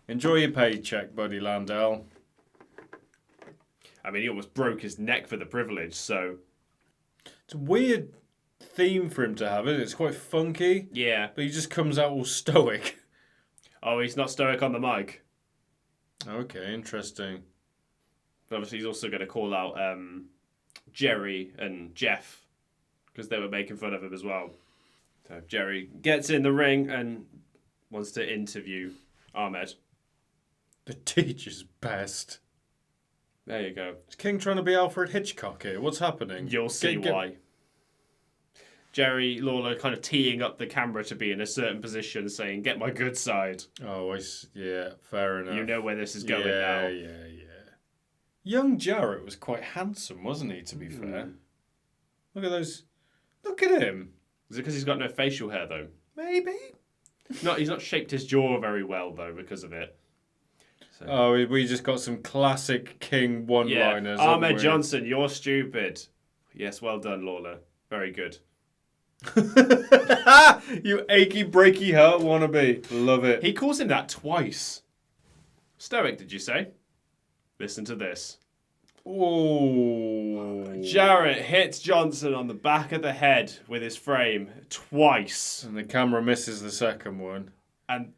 S3: Enjoy your paycheck, Buddy Landel.
S2: I mean, he almost broke his neck for the privilege, so...
S3: It's a weird theme for him to have, isn't it? It's quite funky.
S2: Yeah.
S3: But he just comes out all stoic.
S2: Oh, he's not stoic on the mic.
S3: Okay, interesting.
S2: But obviously he's also going to call out Jerry and Jeff because they were making fun of him as well. So Jerry gets in the ring and wants to interview Ahmed.
S3: The teacher's best.
S2: There you go.
S3: Is King trying to be Alfred Hitchcock here? What's happening?
S2: You'll see why. Jerry Lawler kind of teeing up the camera to be in a certain position, saying, "Get my good side."
S3: Oh, yeah, fair enough.
S2: You know where this is going now.
S3: Yeah. Young Jarrett was quite handsome, wasn't he, to be fair? Look at those. Look at him.
S2: Is it because he's got no facial hair, though?
S3: Maybe.
S2: No, he's not shaped his jaw very well, though, because of it. So.
S3: Oh, we just got some classic King one-liners.
S2: Ahmed Johnson, you're stupid. Yes, well done, Lawler. Very good.
S3: You achy, breaky heart wannabe. Love it.
S2: He calls him that twice. Stoic, did you say? Listen to this.
S3: Oh.
S2: Jarrett hits Johnson on the back of the head with his frame twice.
S3: And the camera misses the second one.
S2: And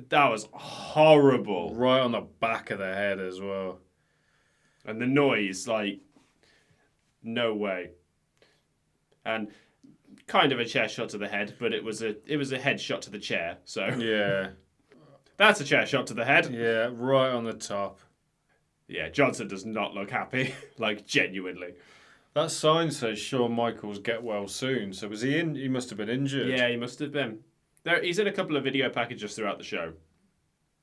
S2: that was horrible.
S3: Right on the back of the head as well.
S2: And the noise, like, no way. And kind of a chair shot to the head, but it was a head shot to the chair. So
S3: Yeah.
S2: that's a chair shot to the head.
S3: Yeah, right on the top.
S2: Yeah, Johnson does not look happy, like genuinely.
S3: That sign says Shawn Michaels get well soon. So was he in? He must have been injured.
S2: Yeah, he must have been. He's in a couple of video packages throughout the show.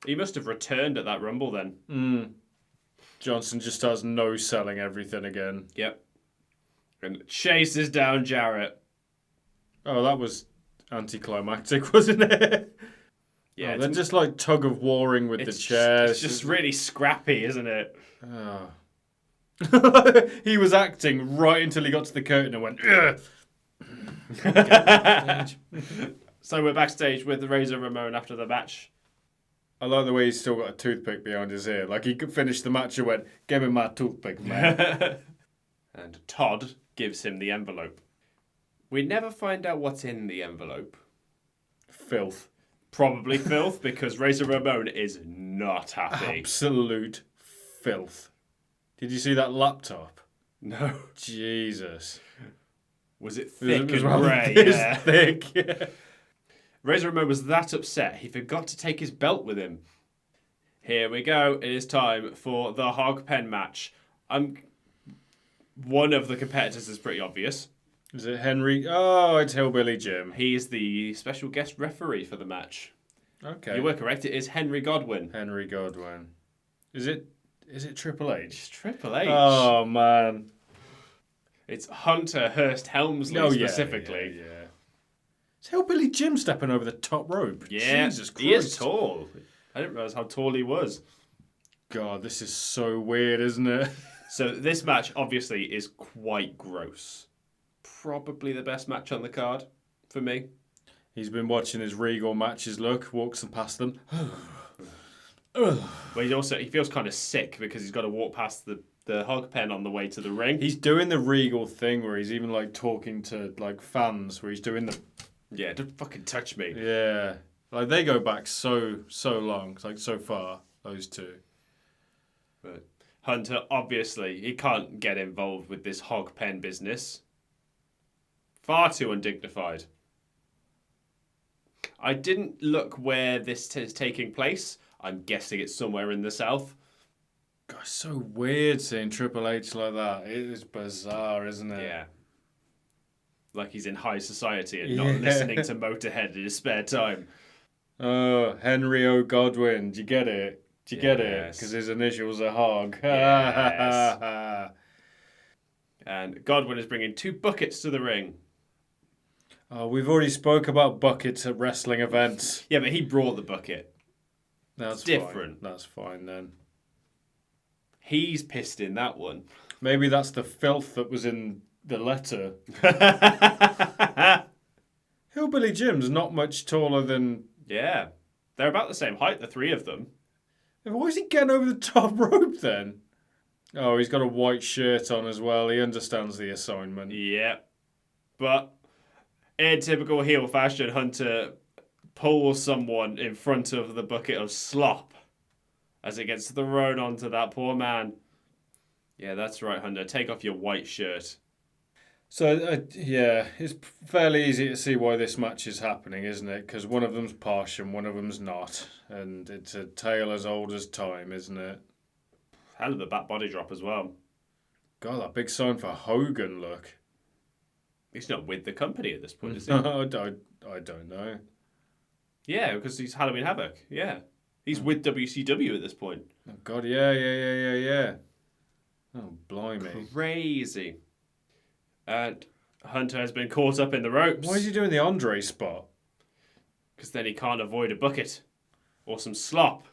S2: He must have returned at that Rumble then.
S3: Johnson just starts no-selling everything again.
S2: Yep. And chases down Jarrett.
S3: Oh, that was anticlimactic, wasn't it?
S2: Yeah,
S3: they're just like tug-of-warring with the chairs.
S2: It's just really scrappy, isn't it?
S3: Oh. He was acting right until he got to the curtain and went, ugh.
S2: So we're backstage with Razor Ramon after the match.
S3: I like the way he's still got a toothpick behind his ear. Like he could finish the match and went, give me my toothpick, man.
S2: And Todd gives him the envelope. We never find out what's in the envelope.
S3: Filth.
S2: Probably filth, because Razor Ramon is not happy.
S3: Absolute filth. Did you see that laptop?
S2: No.
S3: Jesus.
S2: Was it thick
S3: It was
S2: and
S3: rather
S2: grey?
S3: this
S2: Yeah.
S3: thick. Yeah.
S2: Razor Ramon was that upset, he forgot to take his belt with him. Here we go. It is time for the hog pen match. One of the competitors is pretty obvious.
S3: Is it Henry? Oh, it's Hillbilly Jim.
S2: He is the special guest referee for the match.
S3: Okay.
S2: You were correct. It is Henry Godwin.
S3: Henry Godwin. Is it Triple H?
S2: It's Triple H.
S3: Oh, man.
S2: It's Hunter Hearst Helmsley specifically.
S3: Yeah. Is Hillbilly Jim stepping over the top rope?
S2: Yeah,
S3: Jesus Christ.
S2: he is tall. I didn't realise how tall he was.
S3: God, this is so weird, isn't it?
S2: So this match obviously is quite gross. Probably the best match on the card for me.
S3: He's been watching his Regal matches, look, walks and past them.
S2: But he feels kind of sick because he's got to walk past the hog pen on the way to the ring.
S3: He's doing the Regal thing where he's even like talking to like fans, where he's doing the...
S2: Yeah, don't fucking touch me.
S3: Yeah. Like they go back so long, like so far, those two.
S2: But Hunter, obviously, he can't get involved with this hog pen business. Far too undignified. I didn't look where this is taking place. I'm guessing it's somewhere in the south.
S3: God, it's so weird seeing Triple H like that. It is bizarre, isn't it?
S2: Yeah. Like he's in high society and not listening to Motorhead in his spare time.
S3: Oh, Henry O. Godwin. Do you get it? Do you get it? Because his initials are Hog.
S2: Yes. And Godwin is bringing 2 buckets to the ring.
S3: Oh, we've already spoke about buckets at wrestling events.
S2: Yeah, but he brought the bucket.
S3: That's
S2: different.
S3: Fine. That's fine then.
S2: He's pissed in that one.
S3: Maybe that's the filth that was in the letter. Hillbilly Jim's not much taller than...
S2: Yeah. They're about the same height, the 3 of them.
S3: Why is he getting over the top rope then? Oh, he's got a white shirt on as well. He understands the assignment.
S2: Yeah. But in typical heel fashion, Hunter pulls someone in front of the bucket of slop as it gets thrown onto that poor man. Yeah, that's right, Hunter. Take off your white shirt.
S3: So, yeah, it's fairly easy to see why this match is happening, isn't it? Because one of them's posh and one of them's not. And it's a tale as old as time, isn't it?
S2: Hell of a back body drop as well.
S3: God, that big sign for Hogan, look.
S2: He's not with the company at this point, is he?
S3: I don't know.
S2: Yeah, because he's Halloween Havoc. Yeah. He's with WCW at this point.
S3: Oh, God, yeah. Oh, blimey.
S2: Crazy. And Hunter has been caught up in the ropes.
S3: Why is he doing the Andre spot?
S2: Because then he can't avoid a bucket or some slop.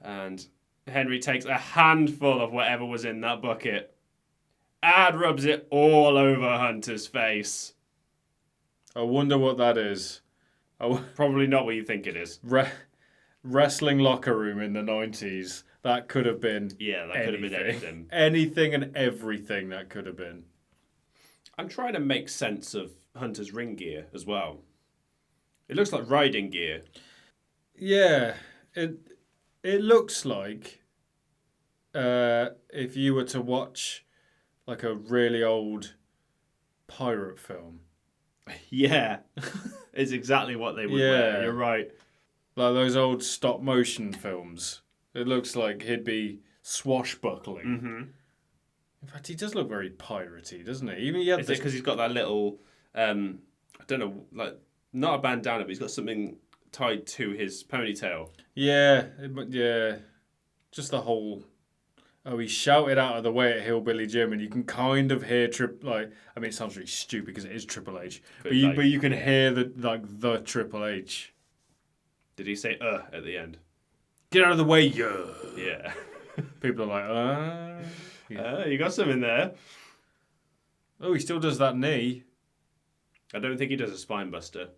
S2: And Henry takes a handful of whatever was in that bucket and rubs it all over Hunter's face.
S3: I wonder what that is.
S2: Probably not what you think it is.
S3: Wrestling locker room in the 90s. That could have been
S2: Yeah, that could have been anything.
S3: Anything and everything that could have been.
S2: I'm trying to make sense of Hunter's ring gear as well. It looks like riding gear.
S3: Yeah, it looks like if you were to watch like a really old pirate film.
S2: Yeah, it's exactly what they would wear. You're right.
S3: Like those old stop motion films. It looks like he'd be swashbuckling.
S2: Mm-hmm.
S3: In fact, he does look very piratey, doesn't he? Even he had
S2: Is it because he's got that little, I don't know, like not a bandana, but he's got something tied to his ponytail.
S3: Yeah, just the whole. Oh, he shouted out of the way at Hillbilly Jim, and you can kind of hear it sounds really stupid because it is Triple H, but you can hear the Triple H.
S2: Did he say at the end?
S3: Get out of the way, yeah.
S2: Yeah.
S3: People are like,
S2: yeah. You got some in there.
S3: Oh, he still does that knee.
S2: I don't think he does a spine buster.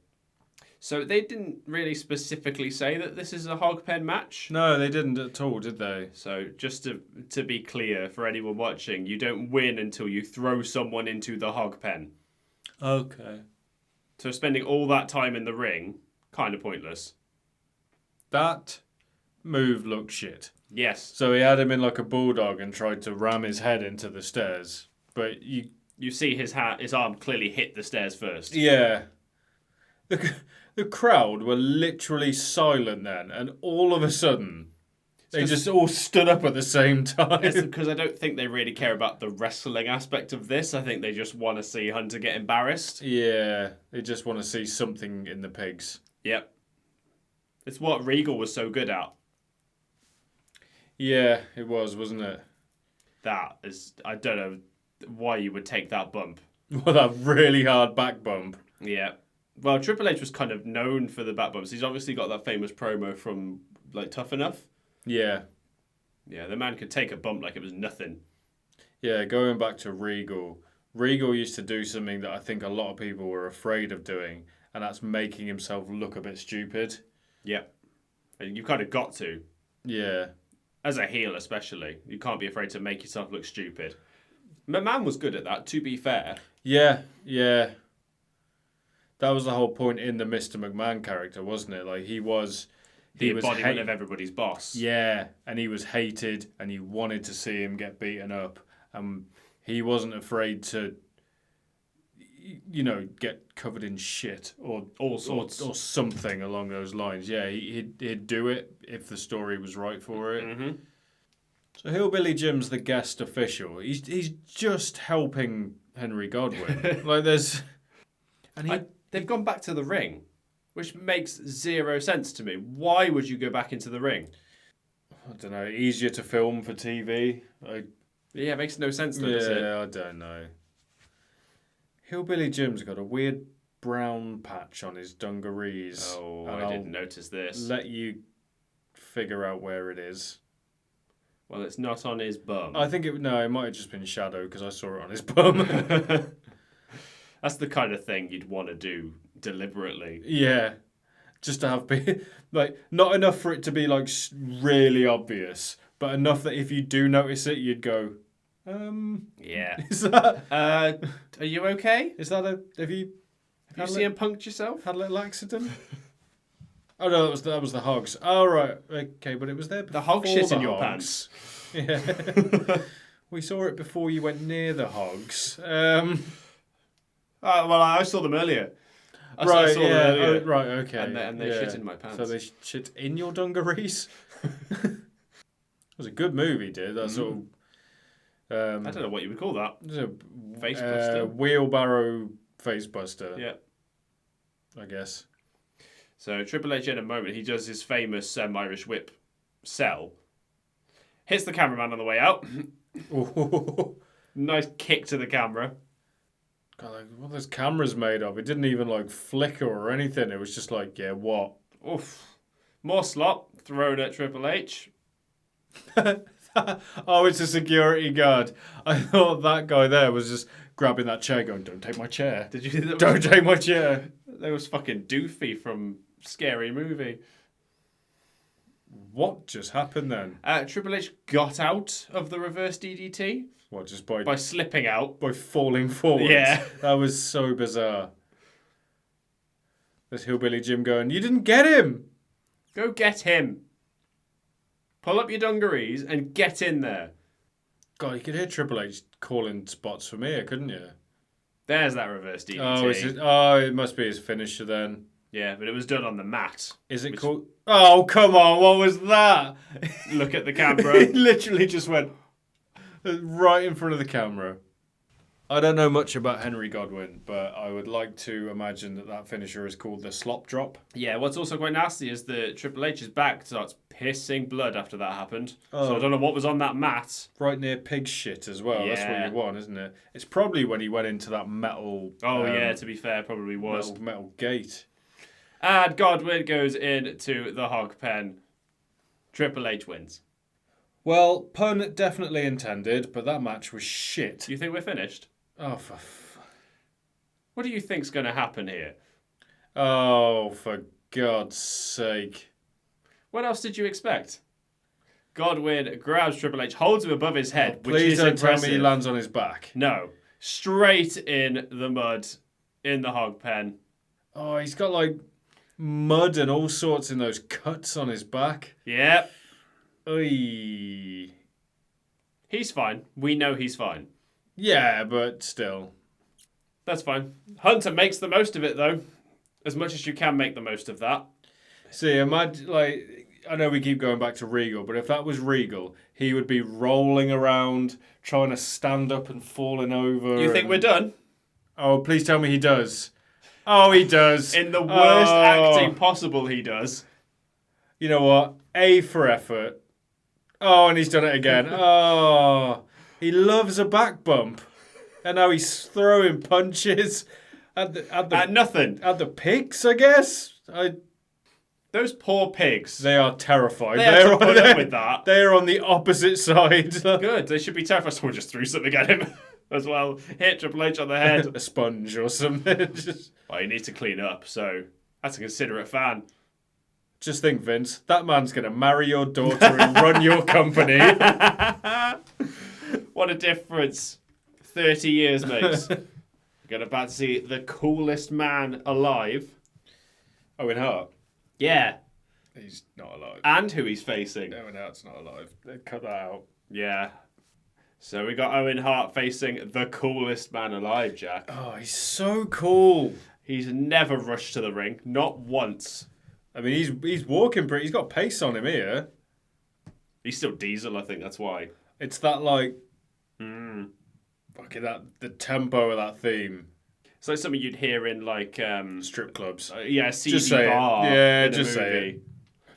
S2: So they didn't really specifically say that this is a hog pen match.
S3: No, they didn't at all, did they?
S2: So just to be clear for anyone watching, you don't win until you throw someone into the hog pen.
S3: Okay.
S2: So spending all that time in the ring, kind of pointless.
S3: That move looked shit.
S2: Yes.
S3: So he had him in like a bulldog and tried to ram his head into the stairs. But
S2: you see his arm clearly hit the stairs first.
S3: Yeah. The crowd were literally silent then, and all of a sudden, they just all stood up at the same time.
S2: It's because I don't think they really care about the wrestling aspect of this. I think they just want to see Hunter get embarrassed.
S3: Yeah, they just want to see something in the pigs.
S2: Yep. It's what Regal was so good at.
S3: Yeah, it was, wasn't it?
S2: That is, I don't know why you would take that bump.
S3: Well, that really hard back bump.
S2: Yeah. Well, Triple H was kind of known for the back bumps. He's obviously got that famous promo from like Tough Enough.
S3: Yeah.
S2: Yeah, the man could take a bump like it was nothing.
S3: Yeah, going back to Regal. Regal used to do something that I think a lot of people were afraid of doing, and that's making himself look a bit stupid.
S2: Yeah. And you kind of got to.
S3: Yeah.
S2: As a heel especially. You can't be afraid to make yourself look stupid. McMahon was good at that, to be fair.
S3: Yeah. That was the whole point in the Mr. McMahon character, wasn't it? Like, he was
S2: the embodiment of everybody's boss.
S3: Yeah, and he was hated, and you wanted to see him get beaten up. He wasn't afraid to, get covered in shit or all sorts or something along those lines. Yeah, he'd do it if the story was right for it.
S2: Mm-hmm.
S3: So Hillbilly Jim's the guest official. He's just helping Henry Godwinn.
S2: They've gone back to the ring, which makes zero sense to me. Why would you go back into the ring?
S3: I don't know. Easier to film for TV.
S2: Yeah, it makes no sense though, does it?
S3: Yeah, I don't know. Hillbilly Jim's got a weird brown patch on his dungarees.
S2: Oh, I didn't notice this.
S3: Let you figure out where it is.
S2: Well, it's not on his bum.
S3: I think it might have just been shadow because I saw it on his bum.
S2: That's the kind of thing you'd want to do deliberately.
S3: Yeah. Just to have not enough for it to be like really obvious, but enough that if you do notice it, you'd go,
S2: yeah.
S3: Is that
S2: are you okay?
S3: Is that have you
S2: CM punked yourself?
S3: Had a little accident? Oh no, that was the hogs. Oh right, okay, but it was there before
S2: the hog shit in your
S3: hogs.
S2: pants.
S3: Yeah. We saw it before you went near the hogs.
S2: Well, I saw them earlier.
S3: I saw them earlier. Oh, right, okay.
S2: And they shit in my pants.
S3: So they shit in your dungarees? It was a good move he did. That sort of...
S2: I don't know what you would call that. Face buster.
S3: Wheelbarrow face buster.
S2: Yeah.
S3: I guess.
S2: So Triple H in a moment, he does his famous Irish whip sell. Hits the cameraman on the way out. Nice kick to the camera.
S3: God, what are those cameras made of? It didn't even flicker or anything. It was just yeah, what?
S2: Oof. More slop thrown at Triple H.
S3: Oh, it's a security guard. I thought that guy there was just grabbing that chair going, don't take my chair.
S2: Did you? That
S3: Don't take my chair.
S2: That was fucking Doofy from Scary Movie.
S3: What just happened then?
S2: Triple H got out of the reverse DDT
S3: What, just by
S2: by slipping out.
S3: falling forward?
S2: Yeah.
S3: That was so bizarre. There's Hillbilly Jim going, you didn't get him!
S2: Go get him. Pull up your dungarees and get in there.
S3: God, you could hear Triple H calling spots from here, couldn't you?
S2: There's that reverse DDT.
S3: It must be his finisher then.
S2: Yeah, but it was done on the mat.
S3: Is it called... Oh, come on, what was that?
S2: Look at the camera.
S3: He literally just went right in front of the camera. I don't know much about Henry Godwin, but I would like to imagine that finisher is called the slop drop.
S2: Yeah, what's also quite nasty is that Triple H's back starts pissing blood after that happened. So I don't know what was on that mat.
S3: Right near pig shit as well.
S2: Yeah.
S3: That's what you want, isn't it? It's probably when he went into that metal...
S2: Oh, yeah, to be fair, probably was.
S3: Metal gate.
S2: And Godwin goes into the hog pen. Triple H wins.
S3: Well, pun definitely intended, but that match was shit.
S2: Do you think we're finished?
S3: Oh,
S2: What do you think's going to happen here?
S3: Oh, for God's sake.
S2: What else did you expect? Godwin grabs Triple H, holds him above his head, which
S3: Please
S2: is
S3: don't
S2: impressive.
S3: tell me he lands on his back.
S2: No. Straight in the mud, in the hog pen.
S3: Oh, he's got like mud and all sorts in those cuts on his back.
S2: Yep.
S3: Oy.
S2: He's fine. We know he's fine.
S3: Yeah, but still.
S2: That's fine. Hunter makes the most of it, though. As much as you can make the most of that.
S3: See, imagine, like, I know we keep going back to Regal, but if that was Regal, he would be rolling around, trying to stand up and falling over.
S2: You think we're done?
S3: Oh, please tell me he does. Oh, he does.
S2: In the worst acting possible, he does.
S3: You know what? A for effort. Oh, and he's done it again. Oh, he loves a back bump. And now he's throwing punches
S2: at nothing.
S3: At the pigs, I guess.
S2: Those poor pigs.
S3: They are terrified.
S2: They're put up with that.
S3: They are on the opposite side.
S2: Good. They should be terrified. Someone just threw something at him as well. Hit Triple H on the head.
S3: A sponge or something.
S2: Well, he needs to clean up, so that's a considerate fan.
S3: Just think, Vince, that man's going to marry your daughter and run your company.
S2: What a difference 30 years makes. We're about to see the coolest man alive.
S3: Owen Hart.
S2: Yeah.
S3: He's not alive.
S2: And who he's facing.
S3: Owen Hart's not alive. They cut that out.
S2: Yeah. So we got Owen Hart facing the coolest man alive, Jack.
S3: Oh, he's so cool.
S2: He's never rushed to the ring. Not once.
S3: I mean, he's walking pretty... He's got pace on him here.
S2: He's still Diesel, I think that's why.
S3: It's that, like... Fucking the tempo of that theme.
S2: It's like something you'd hear in, like...
S3: strip clubs.
S2: Yeah, CD
S3: just say
S2: bar.
S3: It. Yeah,
S2: in
S3: just
S2: a
S3: say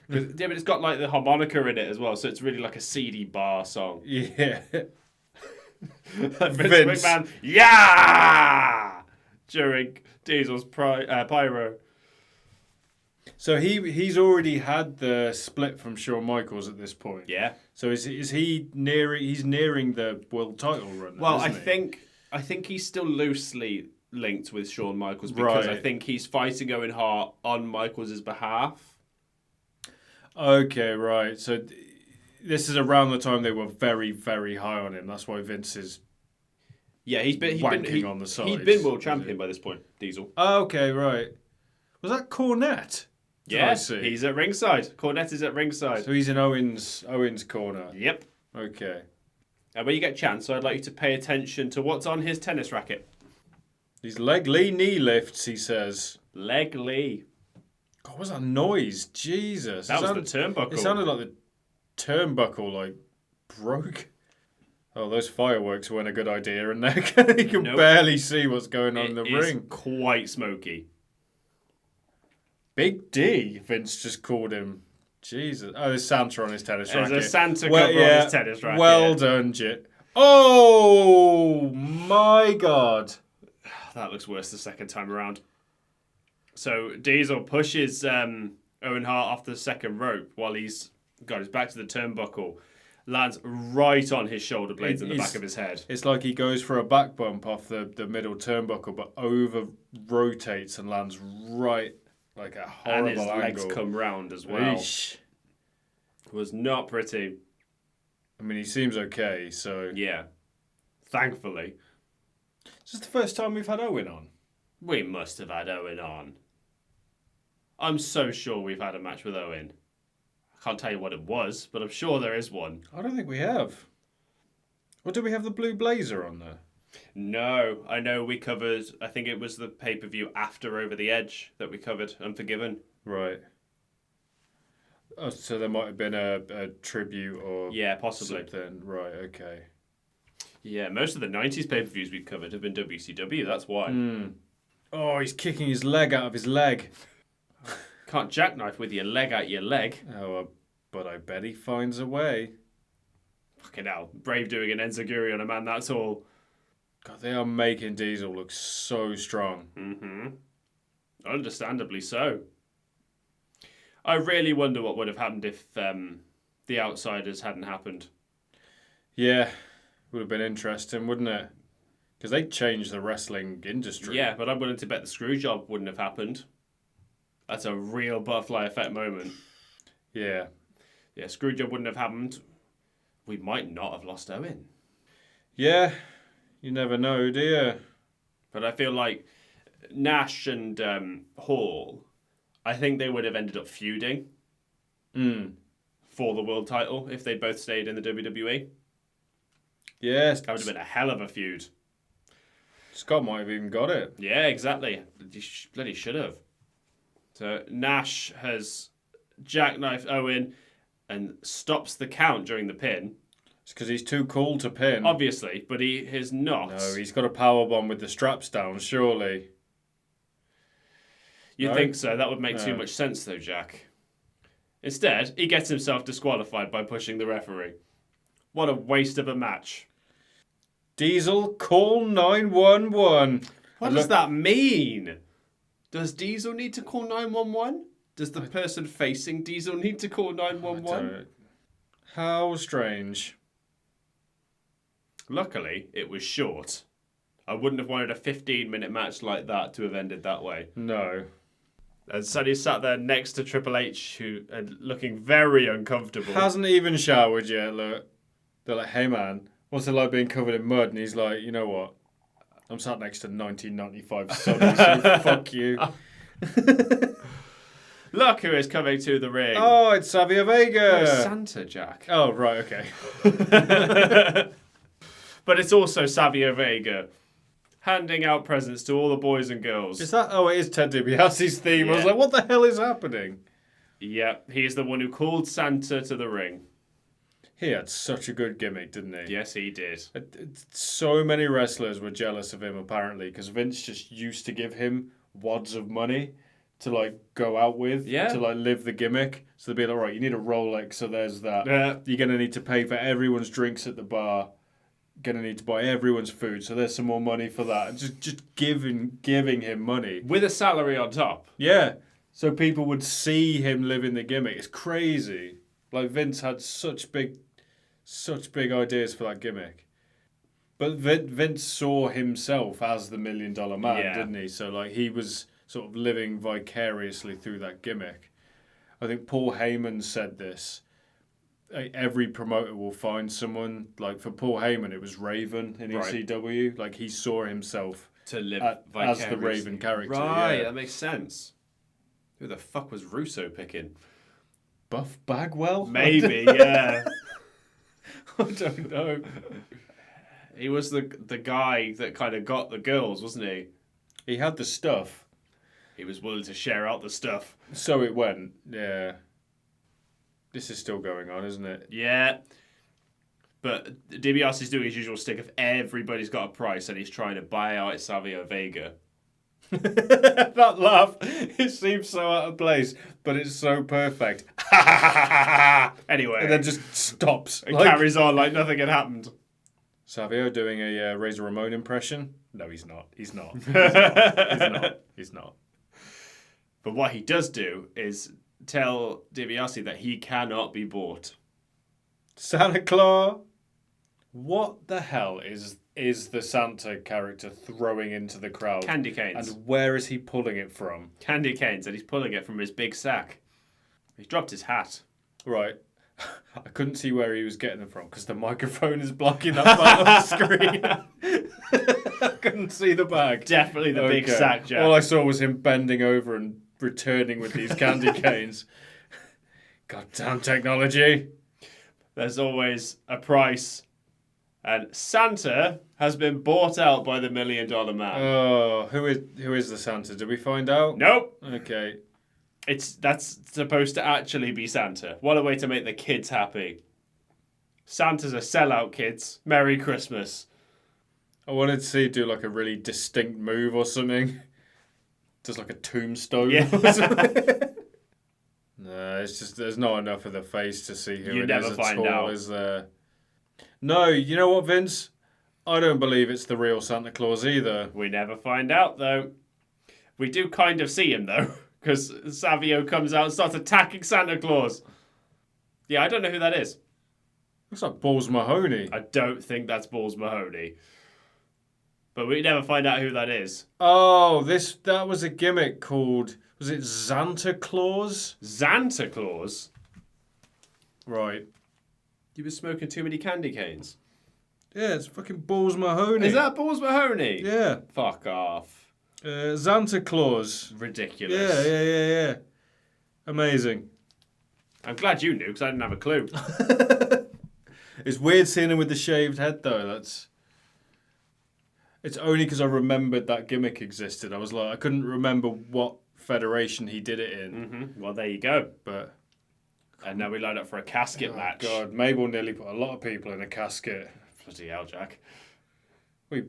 S2: movie.
S3: it.
S2: Yeah, but it's got, like, the harmonica in it as well, so it's really like a CD bar song.
S3: Yeah.
S2: Vince McMahon, yeah! During Diesel's pyro.
S3: So he's already had the split from Shawn Michaels at this point.
S2: Yeah.
S3: So is he nearing? He's nearing the world title run.
S2: Well,
S3: I
S2: think he's still loosely linked with Shawn Michaels because I think he's fighting Owen Hart on Michaels' behalf.
S3: Okay, right. So this is around the time they were very, very high on him. That's why Vince is.
S2: Yeah, he's been
S3: on the side.
S2: He'd been world champion by this point, Diesel.
S3: Okay, right. Was that Cornette?
S2: Yeah, he's at ringside. Cornette is at ringside.
S3: So he's in Owen's corner.
S2: Yep.
S3: Okay.
S2: And when you get a chance, I'd like you to pay attention to what's on his tennis racket.
S3: These leg Lee knee lifts, he says.
S2: Leg Lee.
S3: God, what's that noise? Jesus.
S2: That was the turnbuckle.
S3: It sounded like the turnbuckle, like, broke. Oh, those fireworks weren't a good idea in there. You can barely see what's going on in the ring.
S2: It's quite smoky.
S3: Big D, Vince just called him. Jesus. Oh, there's Santa on his tennis racket.
S2: There's a Santa cover on his tennis racket.
S3: Well done, Jit. Oh, my God.
S2: That looks worse the second time around. So Diesel pushes Owen Hart off the second rope while he's got his back to the turnbuckle. lands right on his shoulder blades and the back of his head.
S3: It's like he goes for a back bump off the middle turnbuckle, but over rotates and lands right like a horrible
S2: and his
S3: angle.
S2: legs come round as well.
S3: Eesh.
S2: It was not pretty.
S3: I mean, he seems okay, so...
S2: Yeah. Thankfully.
S3: Is this the first time we've had Owen on?
S2: We must have had Owen on. I'm so sure we've had a match with Owen. I can't tell you what it was, but I'm sure there is one.
S3: I don't think we have. Or did we have the blue blazer on there?
S2: No, I know we covered, I think it was the pay-per-view after Over the Edge that we covered, Unforgiven.
S3: Right. Oh, so there might have been a tribute or
S2: yeah, possibly
S3: something. Right, okay.
S2: Yeah, most of the 90s pay-per-views we've covered have been WCW, that's why.
S3: Oh, he's kicking his leg out of his leg.
S2: Can't jackknife with your leg out your leg.
S3: Oh, but I bet he finds a way.
S2: Fucking hell. Brave doing an enziguri on a man, that's all.
S3: God, they are making Diesel look so strong.
S2: Mm-hmm. Understandably so. I really wonder what would have happened if the Outsiders hadn't happened.
S3: Yeah, would have been interesting, wouldn't it? Because they changed the wrestling industry.
S2: Yeah, but I'm willing to bet the screw job wouldn't have happened. That's a real butterfly effect moment.
S3: Yeah.
S2: Yeah, screw job wouldn't have happened. We might not have lost Owen.
S3: Yeah, you never know, do you?
S2: But I feel like Nash and Hall, I think they would have ended up feuding for the world title if they both stayed in the WWE.
S3: Yes.
S2: That would have been a hell of a feud.
S3: Scott might have even got it.
S2: Yeah, exactly. He bloody should have. So Nash has jackknifed Owen and stops the count during the pin.
S3: It's because he's too cool to pin.
S2: Obviously, but he is not.
S3: No, he's got a powerbomb with the straps down, surely.
S2: You'd think so. That would make too much sense, though, Jack. Instead, he gets himself disqualified by pushing the referee. What a waste of a match.
S3: Diesel, call 911.
S2: What does that mean? Does Diesel need to call 911? Does the person facing Diesel need to call 911?
S3: How strange.
S2: Luckily, it was short. I wouldn't have wanted a 15-minute match like that to have ended that way.
S3: No.
S2: And Sonny sat there next to Triple H, who looking very uncomfortable.
S3: Hasn't even showered yet, look. They're like, hey man, what's it like being covered in mud? And he's like, you know what? I'm sat next to 1995 Sonny, so fuck you.
S2: Look who is coming to the ring.
S3: Oh, it's Savio Vega.
S2: Oh, Santa, Jack.
S3: Oh, right, okay.
S2: But it's also Savio Vega handing out presents to all the boys and girls.
S3: Is that? Oh, it is Ted DiBiase's theme. I was like, what the hell is happening?
S2: Yeah, he's the one who called Santa to the ring.
S3: He had such a good gimmick, didn't he?
S2: Yes, he did.
S3: So many wrestlers were jealous of him, apparently, because Vince just used to give him wads of money to, like, go out with, to, like, live the gimmick. So they'd be like, right, you need a Rolex, so there's that. You're going to need to pay for everyone's drinks at the bar. Going to need to buy everyone's food, so there's some more money for that. Just giving him money.
S2: With a salary on top.
S3: Yeah. So people would see him living the gimmick. It's crazy. Like, Vince had such big ideas for that gimmick. But Vince saw himself as the $1 Million Man, didn't he? So, like, he was sort of living vicariously through that gimmick. I think Paul Heyman said this. Every promoter will find someone. Like, for Paul Heyman, it was Raven in ECW. Like, he saw himself
S2: to live
S3: as the Raven character.
S2: Right, that makes sense. Who the fuck was Russo picking?
S3: Buff Bagwell?
S2: Maybe, yeah.
S3: I don't know.
S2: He was the guy that kind of got the girls, wasn't he?
S3: He had the stuff.
S2: He was willing to share out the stuff.
S3: So it went, yeah. This is still going on, isn't it?
S2: Yeah. But DiBiase's doing his usual stick of everybody's got a price and he's trying to buy out Savio Vega.
S3: That laugh, it seems so out of place, but it's so perfect.
S2: Anyway.
S3: And then just stops.
S2: And carries on like nothing had happened.
S3: Savio doing a Razor Ramon impression? No, he's not. He's not. He's not.
S2: But what he does do is tell DiBiase that he cannot be bought.
S3: Santa Claus. What the hell is the Santa character throwing into the crowd?
S2: Candy canes.
S3: And where is he pulling it from?
S2: Candy canes, and he's pulling it from his big sack. He dropped his hat.
S3: Right. I couldn't see where he was getting them from because the microphone is blocking that part of the screen. I couldn't see the bag.
S2: Definitely the big sack, Jack.
S3: All I saw was him bending over and returning with these candy canes. Goddamn technology.
S2: There's always a price. And Santa has been bought out by the $1 Million Man.
S3: Oh, who is the Santa? Did we find out?
S2: Nope.
S3: Okay.
S2: That's supposed to actually be Santa. What a way to make the kids happy. Santa's a sellout, kids. Merry Christmas.
S3: I wanted to see do like a really distinct move or something. Just like a tombstone.
S2: Yeah.
S3: Or something. No, it's just there's not enough of the face to see who
S2: You
S3: it
S2: never
S3: is
S2: find
S3: at all,
S2: out.
S3: is there? No, you know what, Vince? I don't believe it's the real Santa Claus either.
S2: We never find out, though. We do kind of see him, though, because Savio comes out and starts attacking Santa Claus. Yeah, I don't know who that is.
S3: Looks like Balls Mahoney.
S2: I don't think that's Balls Mahoney. But we never find out who that is.
S3: Oh, that was a gimmick called, was it Santa Claus?
S2: Santa Claus?
S3: Right.
S2: You were smoking too many candy canes.
S3: Yeah, it's fucking Balls Mahoney.
S2: Is that Balls Mahoney?
S3: Yeah.
S2: Fuck off.
S3: Santa Claus.
S2: Ridiculous.
S3: Yeah. Amazing.
S2: I'm glad you knew, because I didn't have a clue.
S3: It's weird seeing him with the shaved head, though. It's only because I remembered that gimmick existed. I was like, I couldn't remember what federation he did it in.
S2: Mm-hmm. Well, there you go.
S3: But
S2: And now we line up for a casket match.
S3: God, Mabel nearly put a lot of people in a casket.
S2: Bloody hell, Jack.
S3: We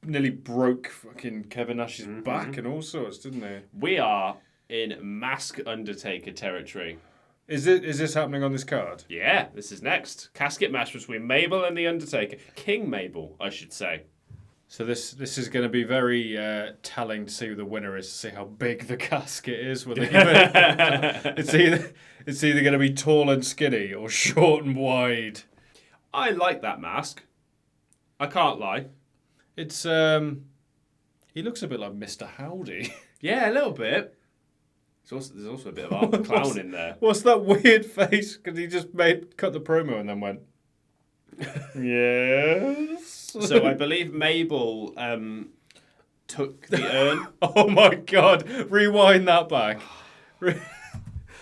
S3: nearly broke fucking Kevin Nash's back and all sorts, didn't they?
S2: We are in Mask Undertaker territory.
S3: Is this happening on this card?
S2: Yeah, this is next. Casket match between Mabel and The Undertaker. King Mabel, I should say.
S3: So this is going to be very telling to see who the winner is, to see how big the casket is. It's either going to be tall and skinny or short and wide.
S2: I like that mask. I can't lie.
S3: It's he looks a bit like Mr. Howdy.
S2: Yeah, a little bit. There's also a bit of Art the Clown in there.
S3: What's that weird face? Because he just cut the promo and then went, yes.
S2: So I believe Mabel took the urn.
S3: Oh my God! Rewind that back.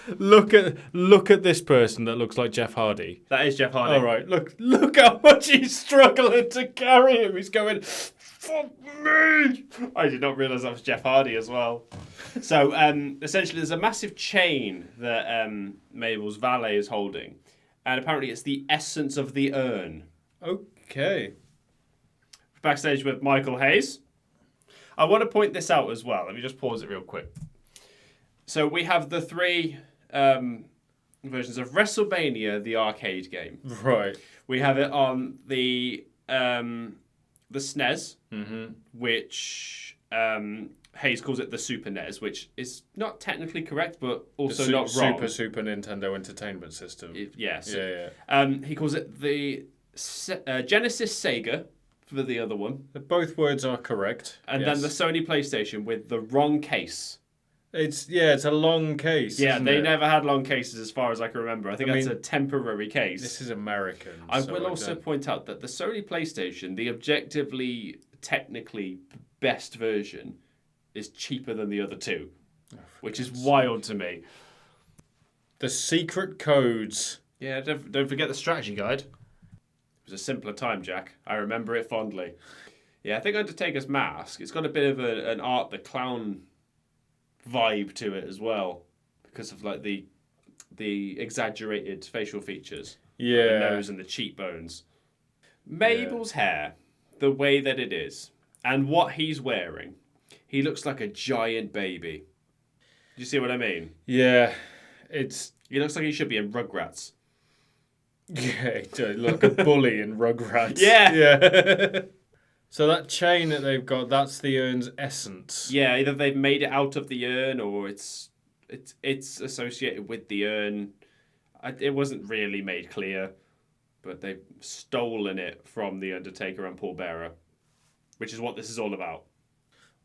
S3: Look at this person that looks like Jeff Hardy.
S2: That is Jeff Hardy.
S3: All right, look how much he's struggling to carry him. He's going, fuck me.
S2: I did not realise that was Jeff Hardy as well. So essentially, there's a massive chain that Mabel's valet is holding, and apparently it's the essence of the urn.
S3: Okay.
S2: Backstage with Michael Hayes. I want to point this out as well. Let me just pause it real quick. So we have the three versions of WrestleMania, the arcade game.
S3: Right.
S2: We have it on the SNES, which Hayes calls it the Super NES, which is not technically correct, but also not wrong.
S3: Super Nintendo Entertainment System.
S2: Yes.
S3: Yeah.
S2: He calls it the Genesis Sega for the other one.
S3: Both words are correct.
S2: And then the Sony PlayStation with the wrong case.
S3: It's a long case.
S2: Yeah,
S3: isn't
S2: they
S3: it?
S2: never had long cases as far as I can remember. I think that's a temporary case.
S3: This is American.
S2: I will also point out that the Sony PlayStation, the objectively, technically best version, is cheaper than the other two, which is wild to me.
S3: The secret codes.
S2: Yeah, don't forget the strategy guide. It was a simpler time, Jack. I remember it fondly. Yeah, I think Undertaker's mask, it's got a bit of an Art the Clown vibe to it as well, because of like the exaggerated facial features.
S3: Yeah.
S2: Like the nose and the cheekbones. Mabel's hair, the way that it is, and what he's wearing, he looks like a giant baby. Do you see what I mean?
S3: Yeah.
S2: He looks like he should be in Rugrats.
S3: Yeah, like a bully in Rugrats.
S2: Yeah.
S3: So that chain that they've got, that's the urn's essence.
S2: Yeah, either they've made it out of the urn or it's associated with the urn. It wasn't really made clear. but they've stolen it from The Undertaker and Paul Bearer, which is what this is all about.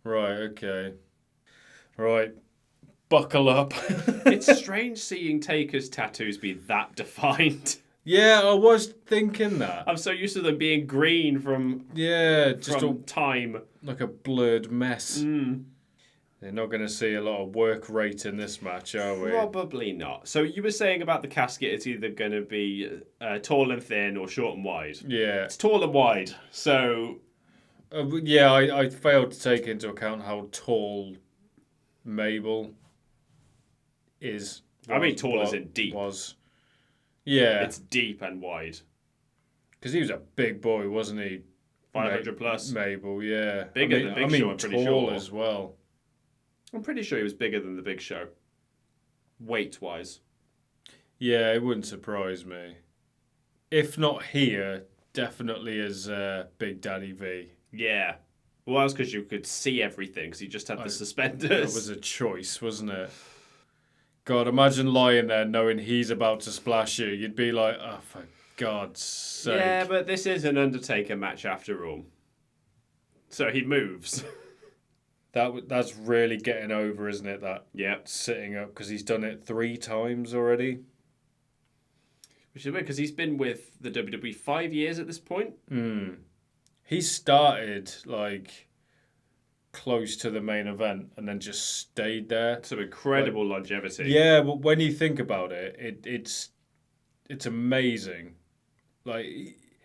S3: Right, okay. Right, buckle up.
S2: It's strange seeing Taker's tattoos be that defined.
S3: Yeah, I was thinking that.
S2: I'm so used to them being green from
S3: just
S2: time.
S3: like a blurred mess.
S2: Mm.
S3: They're not going to see a lot of work rate in this match, are we?
S2: Probably not. So you were saying about the casket, it's either going to be tall and thin or short and wide.
S3: Yeah.
S2: It's tall and wide. So
S3: I failed to take into account how tall Mabel is.
S2: I mean, tall as in deep.
S3: Yeah.
S2: It's deep and wide.
S3: Because he was a big boy, wasn't he?
S2: 500 plus.
S3: Mabel, yeah.
S2: Bigger than Big Show, I'm pretty
S3: tall
S2: sure.
S3: as well.
S2: I'm pretty sure he was bigger than the Big Show. Weight-wise.
S3: Yeah, it wouldn't surprise me. If not here, definitely as Big Daddy V.
S2: Yeah. Well, that was because you could see everything, because he just had the suspenders.
S3: That was a choice, wasn't it? God, imagine lying there knowing he's about to splash you. You'd be like, oh, for God's sake.
S2: Yeah, but this is an Undertaker match after all. So he moves.
S3: That's really getting over, isn't it? That sitting up, because he's done it 3 times already.
S2: Which is weird, because he's been with the WWE 5 years at this point.
S3: He started, close to the main event and then just stayed there.
S2: Some incredible longevity.
S3: Yeah, but when you think about it, it's amazing.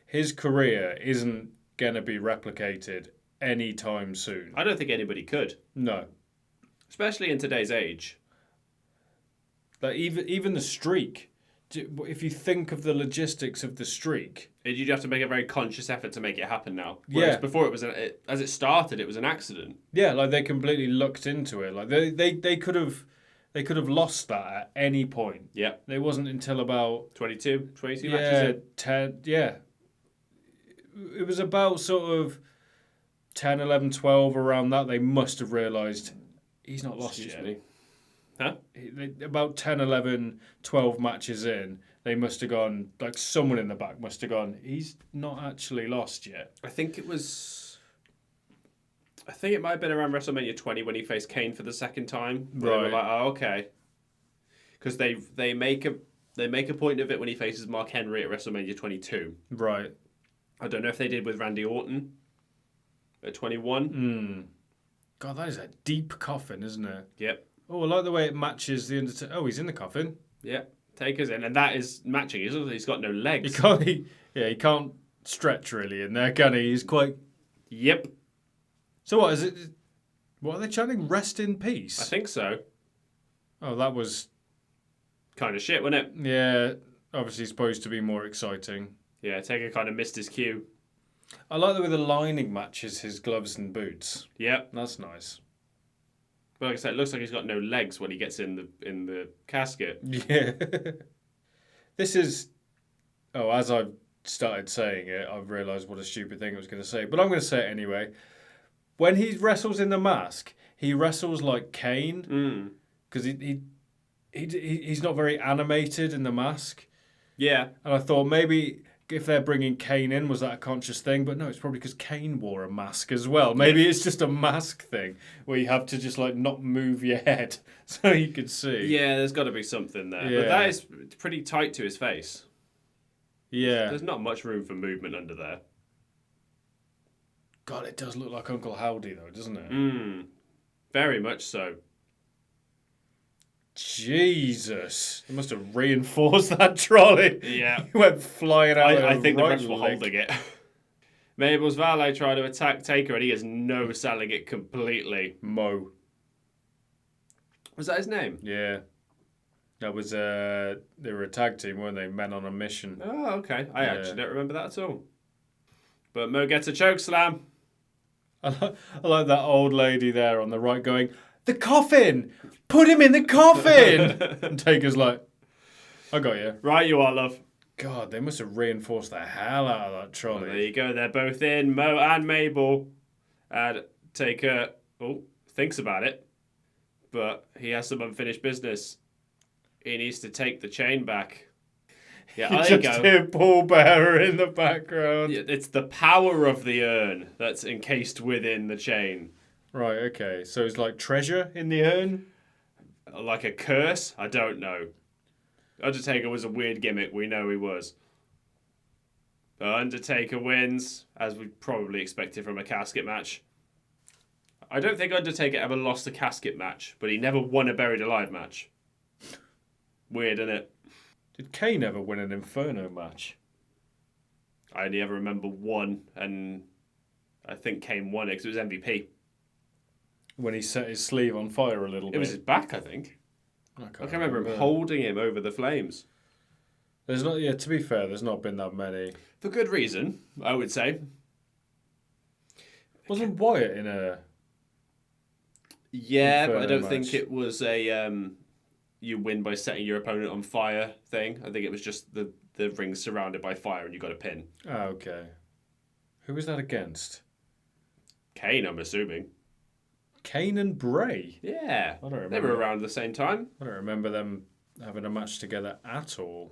S3: His career isn't going to be replicated anytime soon.
S2: I don't think anybody could.
S3: No.
S2: Especially in today's age.
S3: Even the streak. If you think of the logistics of the streak,
S2: you'd have to make a very conscious effort to make it happen now. Whereas before, it was as it started, it was an accident.
S3: Yeah, they completely looked into it. They could have lost that at any point.
S2: Yeah,
S3: it wasn't until about
S2: 22 matches in.
S3: 10. Yeah, it was about sort of 10, 11, 12 around that. They must have realised he's not lost yet.
S2: Me. Huh?
S3: About 10, 11, 12 matches in, they must have gone, someone in the back must have gone, he's not actually lost yet.
S2: I think it might have been around WrestleMania 20 when he faced Kane for the second time. Right. They were like, oh, okay. Because they make a point of it when he faces Mark Henry at WrestleMania 22.
S3: Right.
S2: I don't know if they did with Randy Orton at 21.
S3: God, that is a deep coffin, isn't it?
S2: Yep.
S3: Oh, I like the way it matches the Undertaker. Oh, he's in the coffin.
S2: Yeah, Taker's in, and that is matching. He's got no legs.
S3: He can't stretch really in there, can he? He's quite.
S2: Yep.
S3: So what is it? What are they chanting? Rest in peace.
S2: I think so.
S3: Oh, that was
S2: kind of shit, wasn't it?
S3: Yeah, obviously supposed to be more exciting.
S2: Yeah, Taker kind of missed his cue.
S3: I like the way the lining matches his gloves and boots.
S2: Yep,
S3: that's nice.
S2: But like I said, it looks like he's got no legs when he gets in the casket.
S3: Yeah. This is... Oh, as I've started saying it, I've realised what a stupid thing I was going to say. But I'm going to say it anyway. When he wrestles in the mask, he wrestles like Kane. Because he's not very animated in the mask.
S2: Yeah.
S3: And I thought maybe... if they're bringing Kane in, was that a conscious thing? But no, it's probably because Kane wore a mask as well. Maybe it's just a mask thing where you have to just not move your head so you can see.
S2: Yeah, there's got to be something there. Yeah. But that is pretty tight to his face.
S3: Yeah.
S2: There's not much room for movement under there.
S3: God, it does look like Uncle Howdy though, doesn't it?
S2: Very much so.
S3: Jesus. They must have reinforced that trolley.
S2: Yeah.
S3: He went flying out.
S2: I think the refs were holding it. Mabel's valet tried to attack Taker and he is no-selling it completely.
S3: Mo.
S2: Was that his name?
S3: Yeah. That was, they were a tag team, weren't they? Men on a Mission.
S2: Oh, okay. I actually don't remember that at all. But Mo gets a choke slam.
S3: I like that old lady there on the right going, the coffin! Put him in the coffin! And Taker's like, I got you.
S2: Right you are, love.
S3: God, they must have reinforced the hell out of that trolley.
S2: Well, there you go. They're both in, Mo and Mabel. And Taker thinks about it. But he has some unfinished business. He needs to take the chain back. Yeah,
S3: You
S2: there you
S3: just
S2: go.
S3: hear Paul Bearer in the background.
S2: Yeah, it's the power of the urn that's encased within the chain.
S3: Right, okay. So it's like treasure in the urn?
S2: Like a curse? I don't know. Undertaker was a weird gimmick. We know he was. But Undertaker wins, as we probably expected from a casket match. I don't think Undertaker ever lost a casket match, but he never won a Buried Alive match. Weird, isn't it?
S3: Did Kane ever win an Inferno match?
S2: I only ever remember one, and I think Kane won it because it was MVP.
S3: When he set his sleeve on fire a little bit.
S2: It was his back, I think. I can remember him holding him over the flames.
S3: There's not, yeah, to be fair, there's not been that many.
S2: For good reason, I would say.
S3: Wasn't Wyatt in a...
S2: Yeah, but I don't
S3: match?
S2: think it was a you win by setting your opponent on fire thing. I think it was just the ring surrounded by fire and you got a pin.
S3: Oh, okay. Who was that against?
S2: Kane, I'm assuming.
S3: Kane and Bray?
S2: Yeah.
S3: I don't remember.
S2: They were around at the same time.
S3: I don't remember them having a match together at all.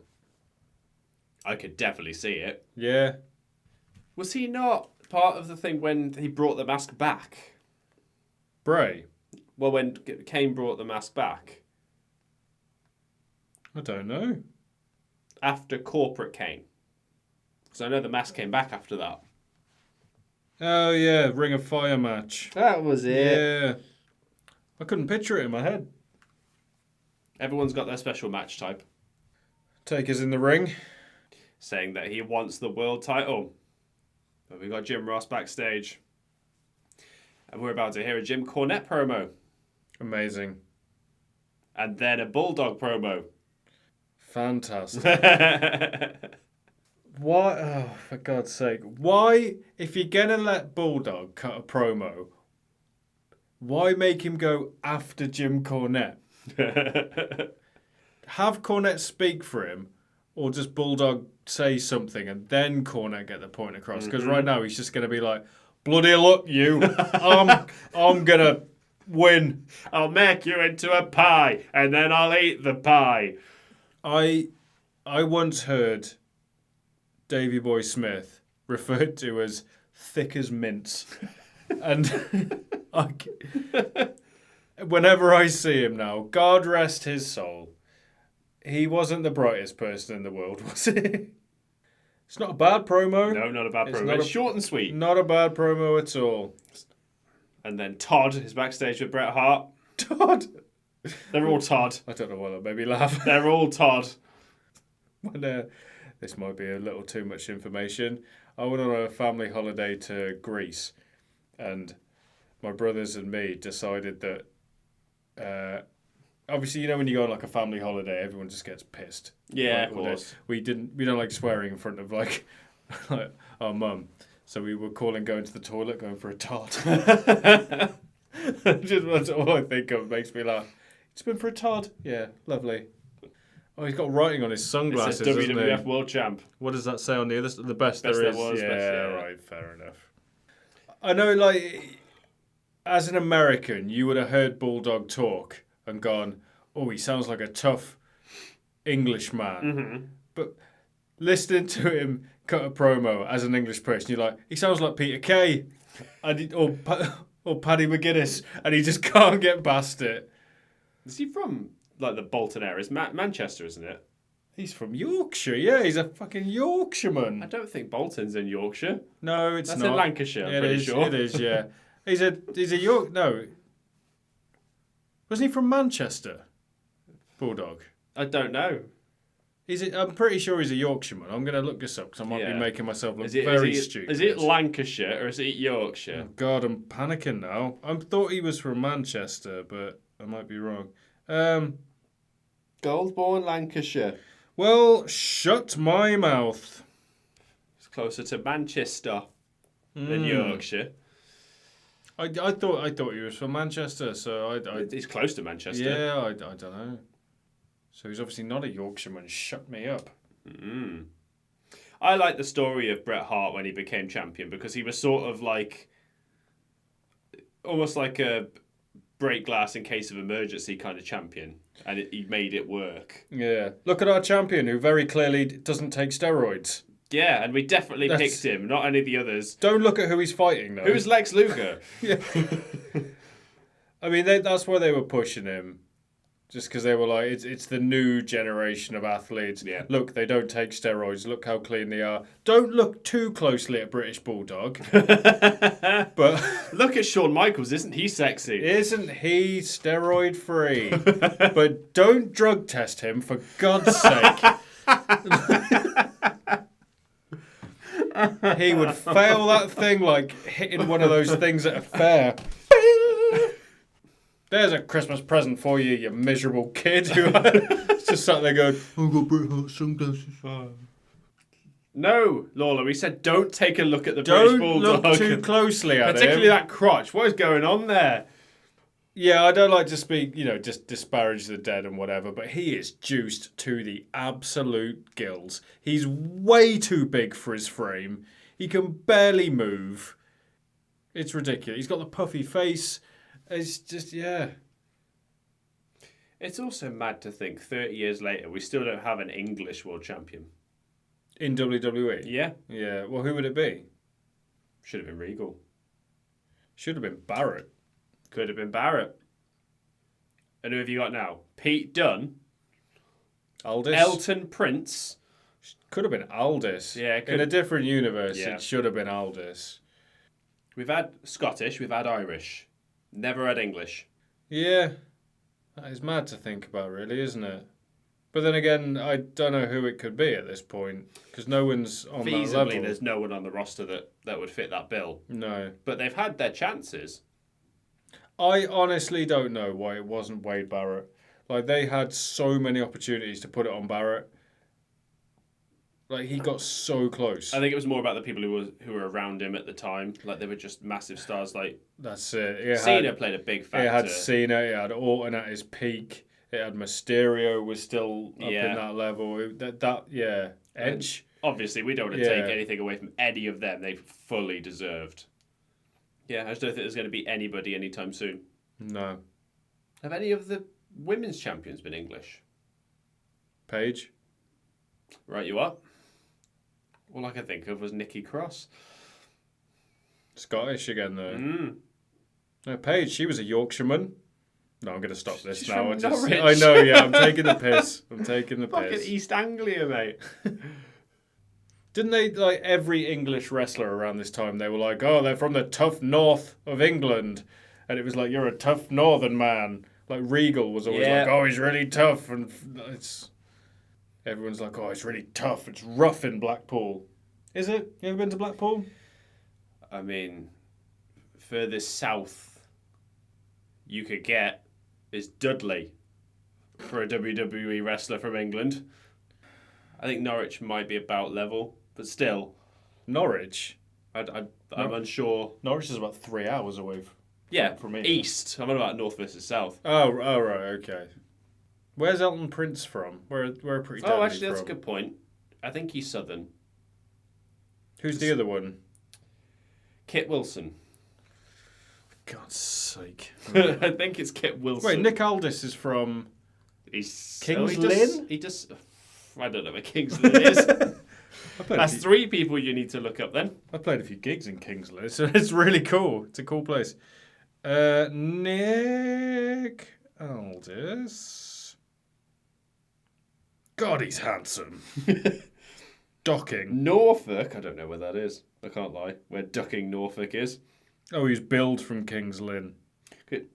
S2: I could definitely see it.
S3: Yeah.
S2: Was he not part of the thing when he brought the mask back?
S3: Bray?
S2: Well, when Kane brought the mask back.
S3: I don't know.
S2: After Corporate Kane. Because I know the mask came back after that.
S3: Oh, yeah, Ring of Fire match.
S2: That was it.
S3: Yeah. I couldn't picture it in my head.
S2: Everyone's got their special match type.
S3: Taker's in the ring.
S2: Saying that he wants the world title. But we got Jim Ross backstage. And we're about to hear a Jim Cornette promo.
S3: Amazing.
S2: And then a Bulldog promo.
S3: Fantastic. Why? Oh, for God's sake. Why, if you're going to let Bulldog cut a promo, why make him go after Jim Cornette? Have Cornette speak for him, or just Bulldog say something and then Cornette get the point across? Because right now he's just going to be like, bloody look, you. I'm going to win.
S2: I'll make you into a pie, and then I'll eat the pie.
S3: I once heard Davey Boy Smith referred to as thick as mince. And whenever I see him now, God rest his soul, he wasn't the brightest person in the world, was he? It's not a bad promo.
S2: No, not a bad promo. It's short and sweet.
S3: Not a bad promo at all.
S2: And then Todd is backstage with Bret Hart.
S3: Todd?
S2: They're all Todd.
S3: I don't know why that made me laugh.
S2: They're all Todd.
S3: When, this might be a little too much information. I went on a family holiday to Greece, and my brothers and me decided that obviously, you know, when you go on like a family holiday, everyone just gets pissed.
S2: Yeah,
S3: Like,
S2: of course.
S3: We don't like swearing in front of like our mum, so we were calling going to the toilet, going for a tart. Just that's all I think of. Makes me laugh. It's been for a Todd. Yeah, lovely. Oh, he's got writing on his sunglasses.
S2: It says
S3: doesn't he?
S2: WWF World Champ.
S3: What does that say on the other? The best
S2: Best
S3: there
S2: there
S3: is.
S2: was,
S3: Yeah,
S2: best, yeah.
S3: right. Fair enough. I know, like, as an American, you would have heard Bulldog talk and gone, "Oh, he sounds like a tough Englishman."
S2: Mm-hmm.
S3: But listening to him cut a promo as an English person, you're like, he sounds like Peter Kay, or Paddy McGuinness, and he just can't get past it.
S2: Is he from like the Bolton area? It's Manchester, isn't it?
S3: He's from Yorkshire, yeah. He's a fucking Yorkshireman.
S2: I don't think Bolton's in Yorkshire.
S3: No, it's
S2: That's
S3: not.
S2: in Lancashire, I'm pretty sure.
S3: It is, yeah. He's a York. No, wasn't he from Manchester? Bulldog.
S2: I don't know.
S3: I'm pretty sure he's a Yorkshireman. I'm going to look this up because I might be making myself look very stupid.
S2: Is it Lancashire or is it Yorkshire?
S3: Oh God, I'm panicking now. I thought he was from Manchester, but I might be wrong.
S2: Goldborn, Lancashire.
S3: Well, shut my mouth.
S2: It's closer to Manchester than Yorkshire.
S3: I thought he was from Manchester, so
S2: He's close to Manchester.
S3: Yeah, I don't know. So he's obviously not a Yorkshireman. Shut me up.
S2: Mm. I like the story of Bret Hart when he became champion because he was sort of like almost like a break glass in case of emergency kind of champion, and he made it work.
S3: Yeah. Look at our champion, who very clearly doesn't take steroids.
S2: Yeah, and we definitely picked him, not any of the others.
S3: Don't look at who he's fighting, though.
S2: Who's Lex Luger?
S3: Yeah. I mean, that's why they were pushing him. Just because they were like, it's the new generation of athletes.
S2: Yeah.
S3: Look, they don't take steroids. Look how clean they are. Don't look too closely at British Bulldog. But
S2: look at Shawn Michaels. Isn't he sexy?
S3: Isn't he steroid free? But don't drug test him, for God's sake. He would fail that thing like hitting one of those things at a fair. There's a Christmas present for you, you miserable kid who just sat there going, I've got Bret Hart sunglasses.
S2: No, Lawler, we said don't take a look at the British Bulldog.
S3: Don't look too closely at
S2: Particularly
S3: him.
S2: that crotch. What is going on there?
S3: Yeah, I don't like to speak, just disparage the dead and whatever, but he is juiced to the absolute gills. He's way too big for his frame. He can barely move. It's ridiculous. He's got the puffy face. It's just, yeah.
S2: It's also mad to think 30 years later we still don't have an English world champion.
S3: In WWE?
S2: Yeah.
S3: Yeah. Well, who would it be?
S2: Should have been Regal.
S3: Should have been Barrett.
S2: Could have been Barrett. And who have you got now? Pete Dunne.
S3: Aldis.
S2: Elton Prince.
S3: Could have been Aldis.
S2: Yeah.
S3: In a different universe,
S2: Yeah.
S3: it should have been Aldis.
S2: We've had Scottish, we've had Irish. Never had English.
S3: Yeah. That is mad to think about, really, isn't it? But then again, I don't know who it could be at this point, because no one's on that level.
S2: Feasibly, there's no one on the roster that would fit that bill.
S3: No.
S2: But they've had their chances.
S3: I honestly don't know why it wasn't Wade Barrett. Like, they had so many opportunities to put it on Barrett. Like, he got so close.
S2: I think it was more about the people who were around him at the time. Like, they were just massive stars. Like,
S3: That's it.
S2: Cena played a big factor.
S3: It had Cena, it had Orton at his peak, it had Mysterio was still up in that level. Edge.
S2: Obviously, we don't want to take anything away from any of them. They fully deserved. Yeah, I just don't think there's going to be anybody anytime soon.
S3: No.
S2: Have any of the women's champions been English?
S3: Paige?
S2: Right, you up? All I could think of was Nikki Cross.
S3: Scottish again, though.
S2: Mm.
S3: No, Paige, she was a Yorkshireman. No, I'm going to stop this
S2: She's
S3: now.
S2: from Norwich.
S3: I know, yeah, I'm taking the piss.
S2: Fucking East Anglia, mate.
S3: Didn't they, like, every English wrestler around this time, they were like, oh, they're from the tough north of England. And it was like, you're a tough northern man. Like, Regal was always like, oh, he's really tough. And everyone's like, oh, it's really tough. It's rough in Blackpool. Is it? You ever been to Blackpool?
S2: I mean, furthest south you could get is Dudley for a WWE wrestler from England. I think Norwich might be about level, but still.
S3: Norwich?
S2: I'm unsure.
S3: Norwich is about 3 hours away from me.
S2: East. I'm on about north versus south.
S3: Oh, right, okay. Where's Elton Prince from? Where pretty down
S2: Oh, actually,
S3: he's
S2: that's a
S3: from?
S2: good point. I think he's southern.
S3: Who's the other one?
S2: Kit Wilson.
S3: For God's sake.
S2: I think it's Kit Wilson.
S3: Wait, Nick Aldis is from King's
S2: Lynn?
S3: Lynn?
S2: He just... I don't know where King's Lynn is. That's 3 people you need to look up then.
S3: I played a few gigs in King's Lynn, so it's really cool. It's a cool place. Nick Aldis. God, he's handsome. Docking.
S2: Norfolk, I don't know where that is. I can't lie. Where Ducking, Norfolk is.
S3: Oh, he's billed from King's Lynn.
S2: Good.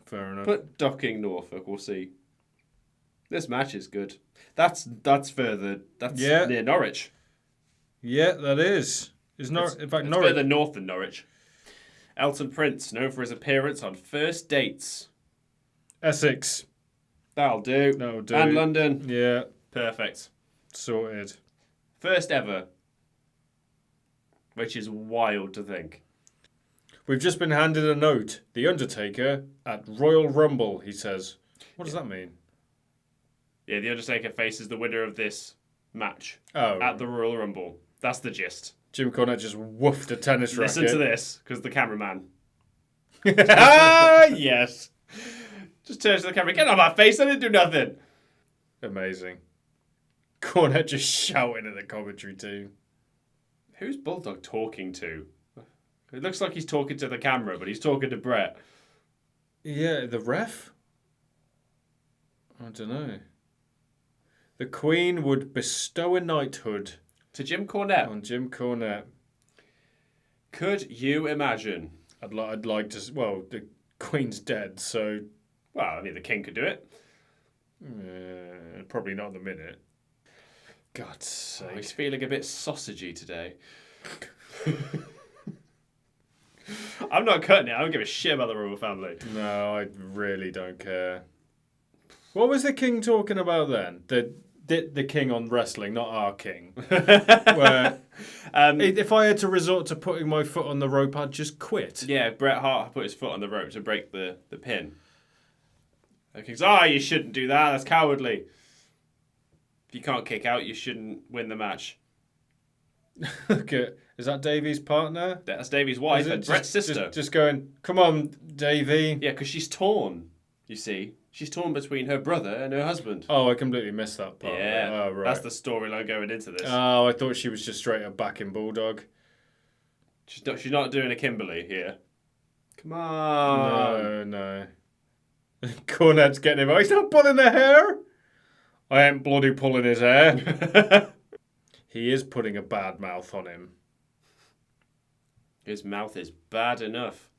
S3: Fair enough.
S2: Put Ducking, Norfolk, we'll see. This match is good. That's further. That's near Norwich.
S3: Yeah, that is. In fact,
S2: it's
S3: Norwich.
S2: further north than Norwich. Elton Prince, known for his appearance on First Dates.
S3: Essex.
S2: That'll do.
S3: That'll do.
S2: And London.
S3: Yeah.
S2: Perfect.
S3: Sorted.
S2: First ever. Which is wild to think.
S3: We've just been handed a note. The Undertaker at Royal Rumble, he says. What does that mean?
S2: Yeah, The Undertaker faces the winner of this match
S3: at
S2: the Royal Rumble. That's the gist.
S3: Jim Cornette just woofed a tennis racket.
S2: Listen to this, because the cameraman. Yes. Just turns to the camera. Get on my face. I didn't do nothing.
S3: Amazing. Cornette just shouting at the commentary team.
S2: Who's Bulldog talking to? It looks like he's talking to the camera, but he's talking to Brett.
S3: Yeah, the ref? I don't know. The Queen would bestow a knighthood
S2: To Jim Cornette.
S3: on Jim Cornette.
S2: Could you imagine?
S3: I'd like to. Well, the Queen's dead, so
S2: Well, I mean, the King could do it.
S3: probably not in the minute. God's sake.
S2: Oh, he's feeling a bit sausagey today. I'm not cutting it. I don't give a shit about the royal family.
S3: No, I really don't care. What was the King talking about then? The King on wrestling, not our King. Where if I had to resort to putting my foot on the rope, I'd just quit.
S2: Yeah, Bret Hart put his foot on the rope to break the pin. The King's, you shouldn't do that. That's cowardly. If you can't kick out, you shouldn't win the match.
S3: Okay. Is that Davey's partner?
S2: That's Davey's wife and Bret's sister.
S3: Just going, come on, Davey.
S2: Yeah, because she's torn, you see. She's torn between her brother and her husband.
S3: Oh, I completely missed that part.
S2: Yeah,
S3: Oh, right.
S2: that's the storyline going into this.
S3: Oh, I thought she was just straight up backing Bulldog.
S2: She's not doing a Kimberly here. Come on.
S3: No. Cornette's getting him. He's not pulling the hair. I ain't bloody pulling his hair. He is putting a bad mouth on him.
S2: His mouth is bad enough.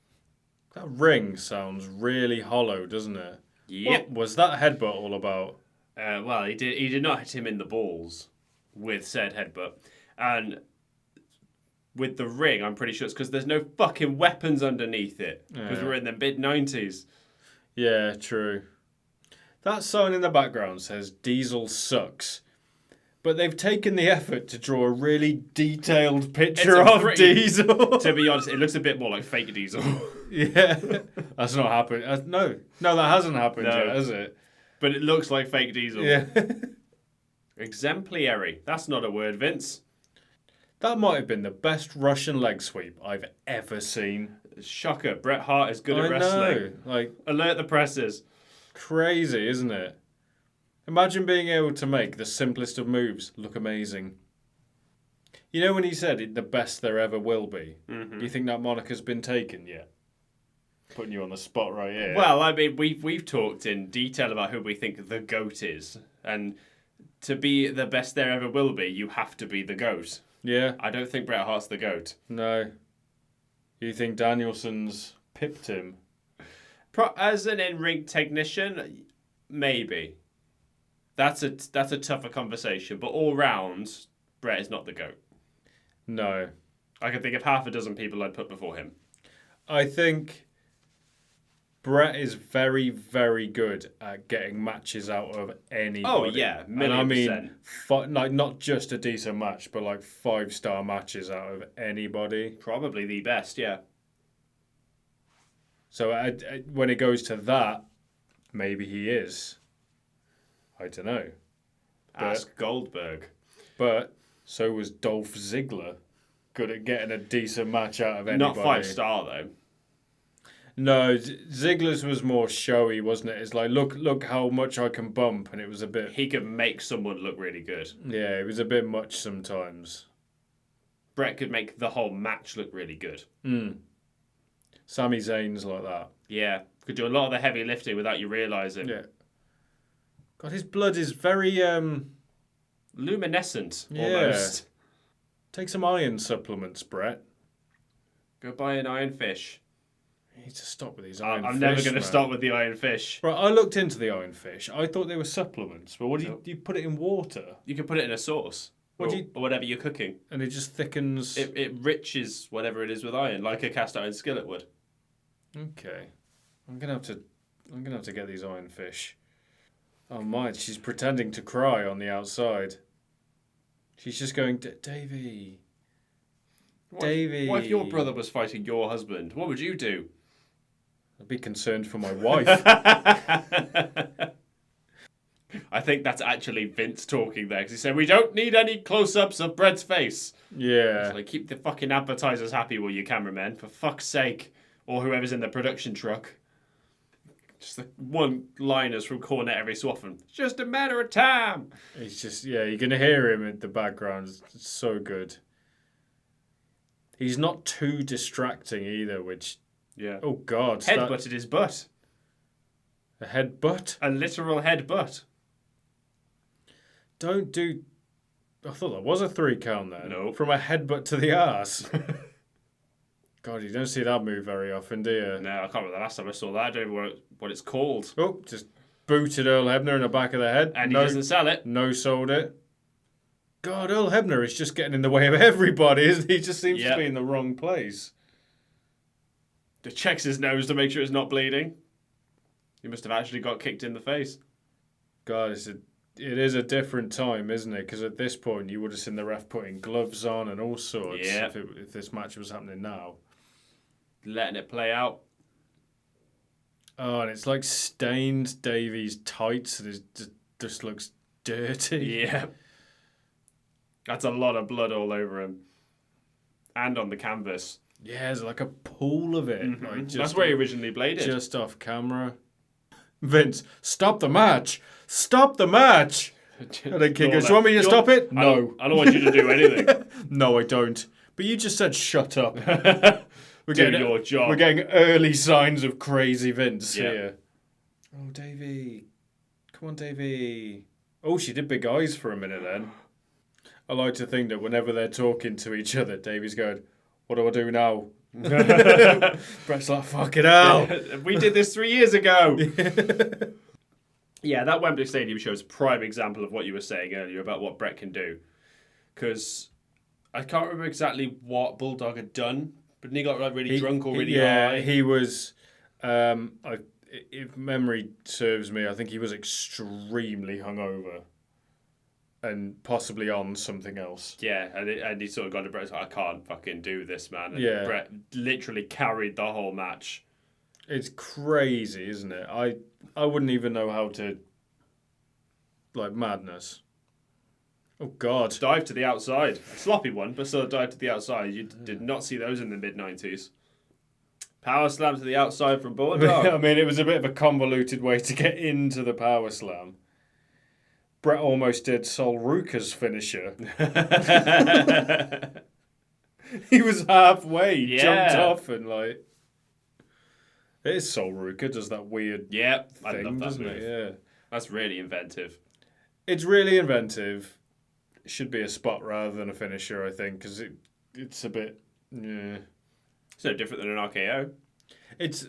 S3: That ring sounds really hollow, doesn't it?
S2: Yep.
S3: What was that headbutt all about?
S2: Well, he did not hit him in the balls with said headbutt. And with the ring, I'm pretty sure it's because there's no fucking weapons underneath it. Because we're in the mid-90s.
S3: Yeah, true. That sign in the background says Diesel sucks. But they've taken the effort to draw a really detailed picture of Diesel.
S2: To be honest, it looks a bit more like fake Diesel.
S3: Yeah. That's not happened. No, that hasn't happened yet, has it?
S2: But it looks like fake Diesel.
S3: Yeah.
S2: Exemplary. That's not a word, Vince.
S3: That might have been the best Russian leg sweep I've ever seen.
S2: Shocker. Bret Hart is good at wrestling.
S3: Know.
S2: Alert the presses.
S3: Crazy, isn't it? Imagine being able to make the simplest of moves look amazing. You know when he said it, the best there ever will be? Mm-hmm. Do you think that moniker's been taken yet? Putting you on the spot right here.
S2: Well, I mean, we've talked in detail about who we think the GOAT is. And to be the best there ever will be, you have to be the GOAT.
S3: Yeah.
S2: I don't think Bret Hart's the GOAT.
S3: No. You think Danielson's pipped him?
S2: As an in-ring technician, maybe. That's a tougher conversation. But all round, Bret is not the GOAT.
S3: No.
S2: I can think of half a dozen people I'd put before him.
S3: I think Bret is very, very good at getting matches out of anybody.
S2: Oh, yeah.
S3: And I mean,
S2: %.
S3: not just a decent match, but 5-star matches out of anybody.
S2: Probably the best, yeah.
S3: So when it goes to that, maybe he is. I don't know.
S2: Ask Goldberg.
S3: But so was Dolph Ziggler. Good at getting a decent match out of anybody.
S2: Not 5-star, though.
S3: No, Ziggler's was more showy, wasn't it? It's like, look how much I can bump, and it was a bit...
S2: He could make someone look really good.
S3: Yeah, it was a bit much sometimes.
S2: Bret could make the whole match look really good.
S3: Sami Zayn's like that.
S2: Yeah, could do a lot of the heavy lifting without you realising.
S3: Yeah. God, his blood is very...
S2: luminescent,
S3: yeah.
S2: almost.
S3: Take some iron supplements, Bret.
S2: Go buy an iron fish.
S3: You need to stop with these iron fish,
S2: I'm never going to stop with the iron fish.
S3: Right, I looked into the iron fish. I thought they were supplements, but what do you put it in water?
S2: You can put it in a sauce. Or whatever you're cooking.
S3: And it just thickens...
S2: It riches whatever it is with iron, like a cast iron skillet would.
S3: Okay. I'm gonna have to get these iron fish. Oh my, she's pretending to cry on the outside. She's just going, Davey. Davey.
S2: What if your brother was fighting your husband? What would you do?
S3: I'd be concerned for my wife.
S2: I think that's actually Vince talking there, because he said, we don't need any close-ups of Bret's face.
S3: Yeah.
S2: It's like, keep the fucking appetizers happy, will you, cameramen? For fuck's sake. Or whoever's in the production truck. Just the one-liners from Cornette every so often. It's just a matter of time.
S3: It's just, yeah, you can hear him in the background. It's so good. He's not too distracting either, which,
S2: Yeah.
S3: oh God.
S2: Headbutted his butt.
S3: A headbutt?
S2: A literal headbutt.
S3: Don't do... I thought that was a 3 count there.
S2: No.
S3: From a headbutt to the arse. God, you don't see that move very often, do you?
S2: No, I can't remember the last time I saw that. I don't know what it's called.
S3: Oh, just booted Earl Hebner in the back of the head.
S2: And he doesn't sell it.
S3: No sold it. God, Earl Hebner is just getting in the way of everybody, isn't he? He just seems to be in the wrong place.
S2: He checks his nose to make sure it's not bleeding. He must have actually got kicked in the face.
S3: God, it is a different time, isn't it? Because at this point, you would have seen the ref putting gloves on and all sorts if this match was happening now.
S2: Letting it play out.
S3: Oh, and it's like stained Davies tights and it just looks dirty.
S2: Yeah. That's a lot of blood all over him. And on the canvas.
S3: Yeah, there's like a pool of it.
S2: Mm-hmm.
S3: Like
S2: That's where he originally bladed.
S3: Just off camera. Vince, stop the match! Stop the match! And then King goes, do you want me to stop it? No.
S2: I don't want you to do anything.
S3: No, I don't. But you just said shut up.
S2: Do your job.
S3: We're getting early signs of crazy Vince here. Oh, Davey. Come on, Davey. Oh, she did big eyes for a minute then. I like to think that whenever they're talking to each other, Davey's going, what do I do now? Brett's like, fuck it out.
S2: We did this 3 years ago. Yeah, that Wembley Stadium show is a prime example of what you were saying earlier about what Brett can do. Because I can't remember exactly what Bulldog had done, but he got like really drunk or really high.
S3: Yeah, he was, if memory serves me, I think he was extremely hungover. And possibly on something else.
S2: Yeah, and he sort of got to Brett, like, I can't fucking do this, man. And
S3: yeah.
S2: Brett literally carried the whole match.
S3: It's crazy, isn't it? I wouldn't even know how to... Like, madness. Oh, God.
S2: Dive to the outside. A sloppy one, but still a dive to the outside. You did not see those in the mid-90s. Power slam to the outside from Bulldog.
S3: I mean, it was a bit of a convoluted way to get into the power slam. Brett almost did Sol Ruka's finisher. He was halfway, jumped off, and like... It is Sol Ruka, does that weird thing,
S2: I love that
S3: doesn't
S2: move.
S3: it? Yeah.
S2: That's really inventive.
S3: It's really inventive. It should be a spot rather than a finisher, I think, because it's a bit... Yeah.
S2: It's no different than an RKO.
S3: It's...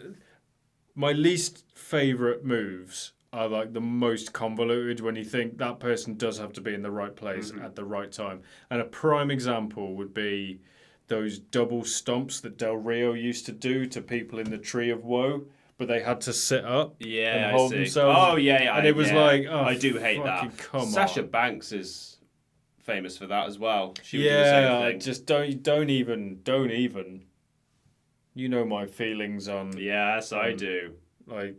S3: My least favourite moves are like the most convoluted when you think that person does have to be in the right place at the right time. And a prime example would be those double stomps that Del Rio used to do to people in the Tree of Woe, but they had to sit up and hold themselves.
S2: Oh, yeah.
S3: And it was like, oh,
S2: I do hate that.
S3: Come
S2: Sasha
S3: on.
S2: Banks is famous for that as well. She would do the same thing.
S3: Just don't even. You know my feelings on...
S2: Yes, I do.
S3: Like...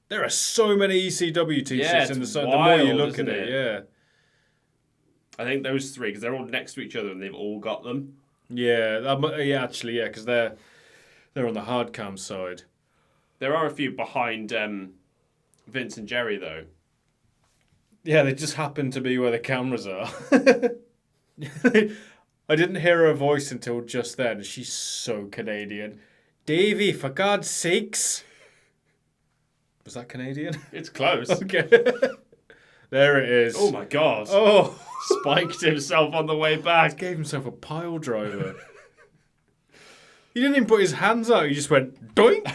S3: There are so many ECW T-shirts in the sun. The more
S2: wild,
S3: you look at
S2: isn't
S3: it, yeah.
S2: I think those three, because they're all next to each other and they've all got them.
S3: Yeah, because they're on the hard cam side.
S2: There are a few behind Vince and Jerry, though.
S3: Yeah, they just happen to be where the cameras are. I didn't hear her voice until just then. She's so Canadian. Davey, for God's sakes. Was that Canadian?
S2: It's close.
S3: Okay. There it is.
S2: Oh, my God.
S3: Oh.
S2: Spiked himself on the way back.
S3: Gave himself a pile driver. He didn't even put his hands out. He just went, doink.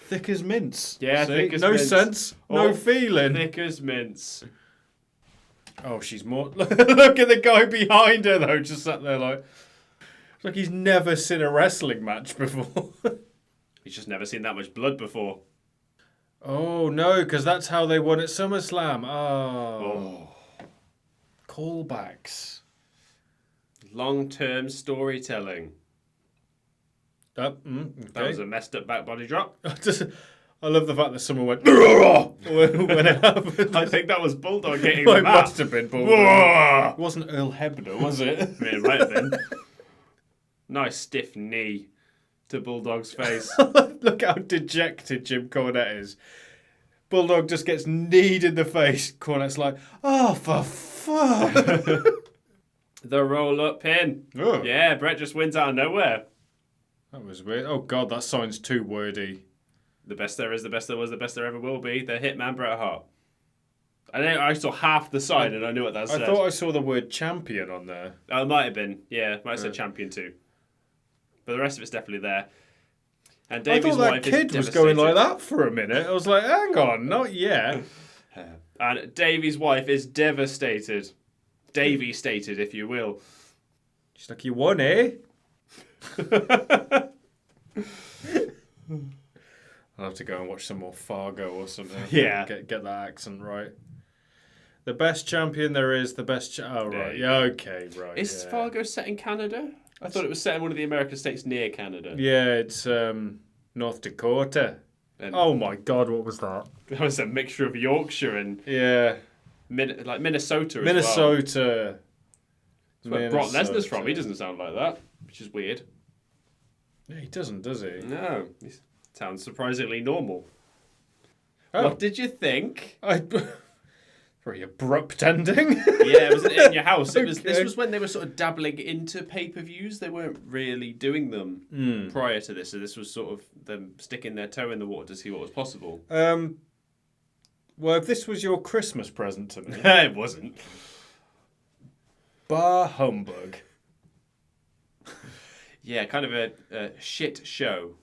S3: Thick as mince.
S2: Yeah,
S3: see?
S2: thick as
S3: no
S2: mince.
S3: sense, no feeling.
S2: Thick as mince.
S3: Oh, she's more... Look at the guy behind her, though, just sat there like... It's like he's never seen a wrestling match before.
S2: He's just never seen that much blood before.
S3: Oh, no, because that's how they won at SummerSlam. Oh. Callbacks.
S2: Long-term storytelling.
S3: Okay.
S2: That was a messed up back body drop.
S3: I love the fact that someone went when it happened.
S2: I think that was Bulldog getting
S3: Well,
S2: the
S3: it
S2: mat.
S3: must have been Bulldog. It wasn't Earl Hebner, was it?
S2: I mean, it might have been. Nice stiff knee. to Bulldog's face.
S3: Look how dejected Jim Cornette is. Bulldog just gets kneed in the face. Cornette's like, oh, for fuck.
S2: The roll-up pin.
S3: Oh.
S2: Yeah, Brett just wins out of nowhere.
S3: That was weird. Oh, God, that sign's too wordy.
S2: The best there is, the best there was, the best there ever will be. The Hitman Bret Hart. I saw half the sign and I knew what that said.
S3: I thought I saw the word champion on there.
S2: Oh, it might have been. Yeah, might have said champion too. But the rest of it's definitely there. And Davey's
S3: I thought
S2: wife
S3: that kid
S2: is
S3: was going like
S2: devastated.
S3: that for a minute. I was like, hang on, not yet.
S2: And Davey's wife is devastated. Davey stated, if you will.
S3: She's like, you won, eh? I'll have to go and watch some more Fargo or something.
S2: Yeah.
S3: Get that accent right. The best champion there is, the best... oh, right.
S2: Yeah.
S3: Yeah, okay, right.
S2: Is
S3: yeah.
S2: Fargo set in Canada? I thought it was set in one of the American states near Canada.
S3: Yeah, it's North Dakota.
S2: And
S3: Oh, my God, what was that?
S2: that was a mixture of Yorkshire and
S3: Yeah.
S2: like Minnesota as well.
S3: Minnesota.
S2: That's where Brock Lesnar's from. He doesn't sound like that, which is weird.
S3: Yeah, he doesn't, does he?
S2: No, he sounds surprisingly normal.
S3: Oh.
S2: What did you think?
S3: Very abrupt ending.
S2: Yeah, it was In Your House. This
S3: Okay.
S2: was when they were sort of dabbling into pay-per-views. They weren't really doing them prior to this. So this was sort of them sticking their toe in the water to see what was possible.
S3: Well, if this was your Christmas present to me,
S2: It wasn't.
S3: bar humbug.
S2: Yeah, kind of a shit show.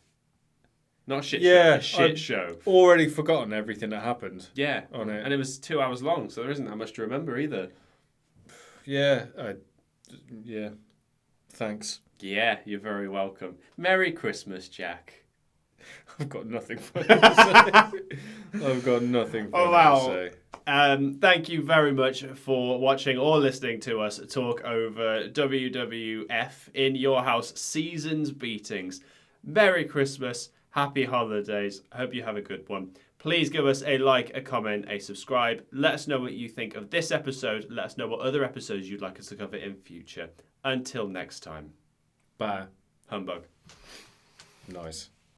S2: Not a shit
S3: Yeah,
S2: show, a shit
S3: I've
S2: show.
S3: Already forgotten everything that happened
S2: Yeah.
S3: on it.
S2: And it was 2 hours long, so there isn't that much to remember either.
S3: Yeah, yeah. Thanks.
S2: Yeah, you're very welcome. Merry Christmas, Jack.
S3: I've got nothing for you to say. I've got nothing for
S2: Oh,
S3: you
S2: wow.
S3: to say.
S2: Thank you very much for watching or listening to us talk over WWF In Your House Seasons Beatings. Merry Christmas, happy holidays. I hope you have a good one. Please give us a like, a comment, a subscribe. Let us know what you think of this episode. Let us know what other episodes you'd like us to cover in future. Until next time.
S3: Bye.
S2: Humbug.
S3: Nice.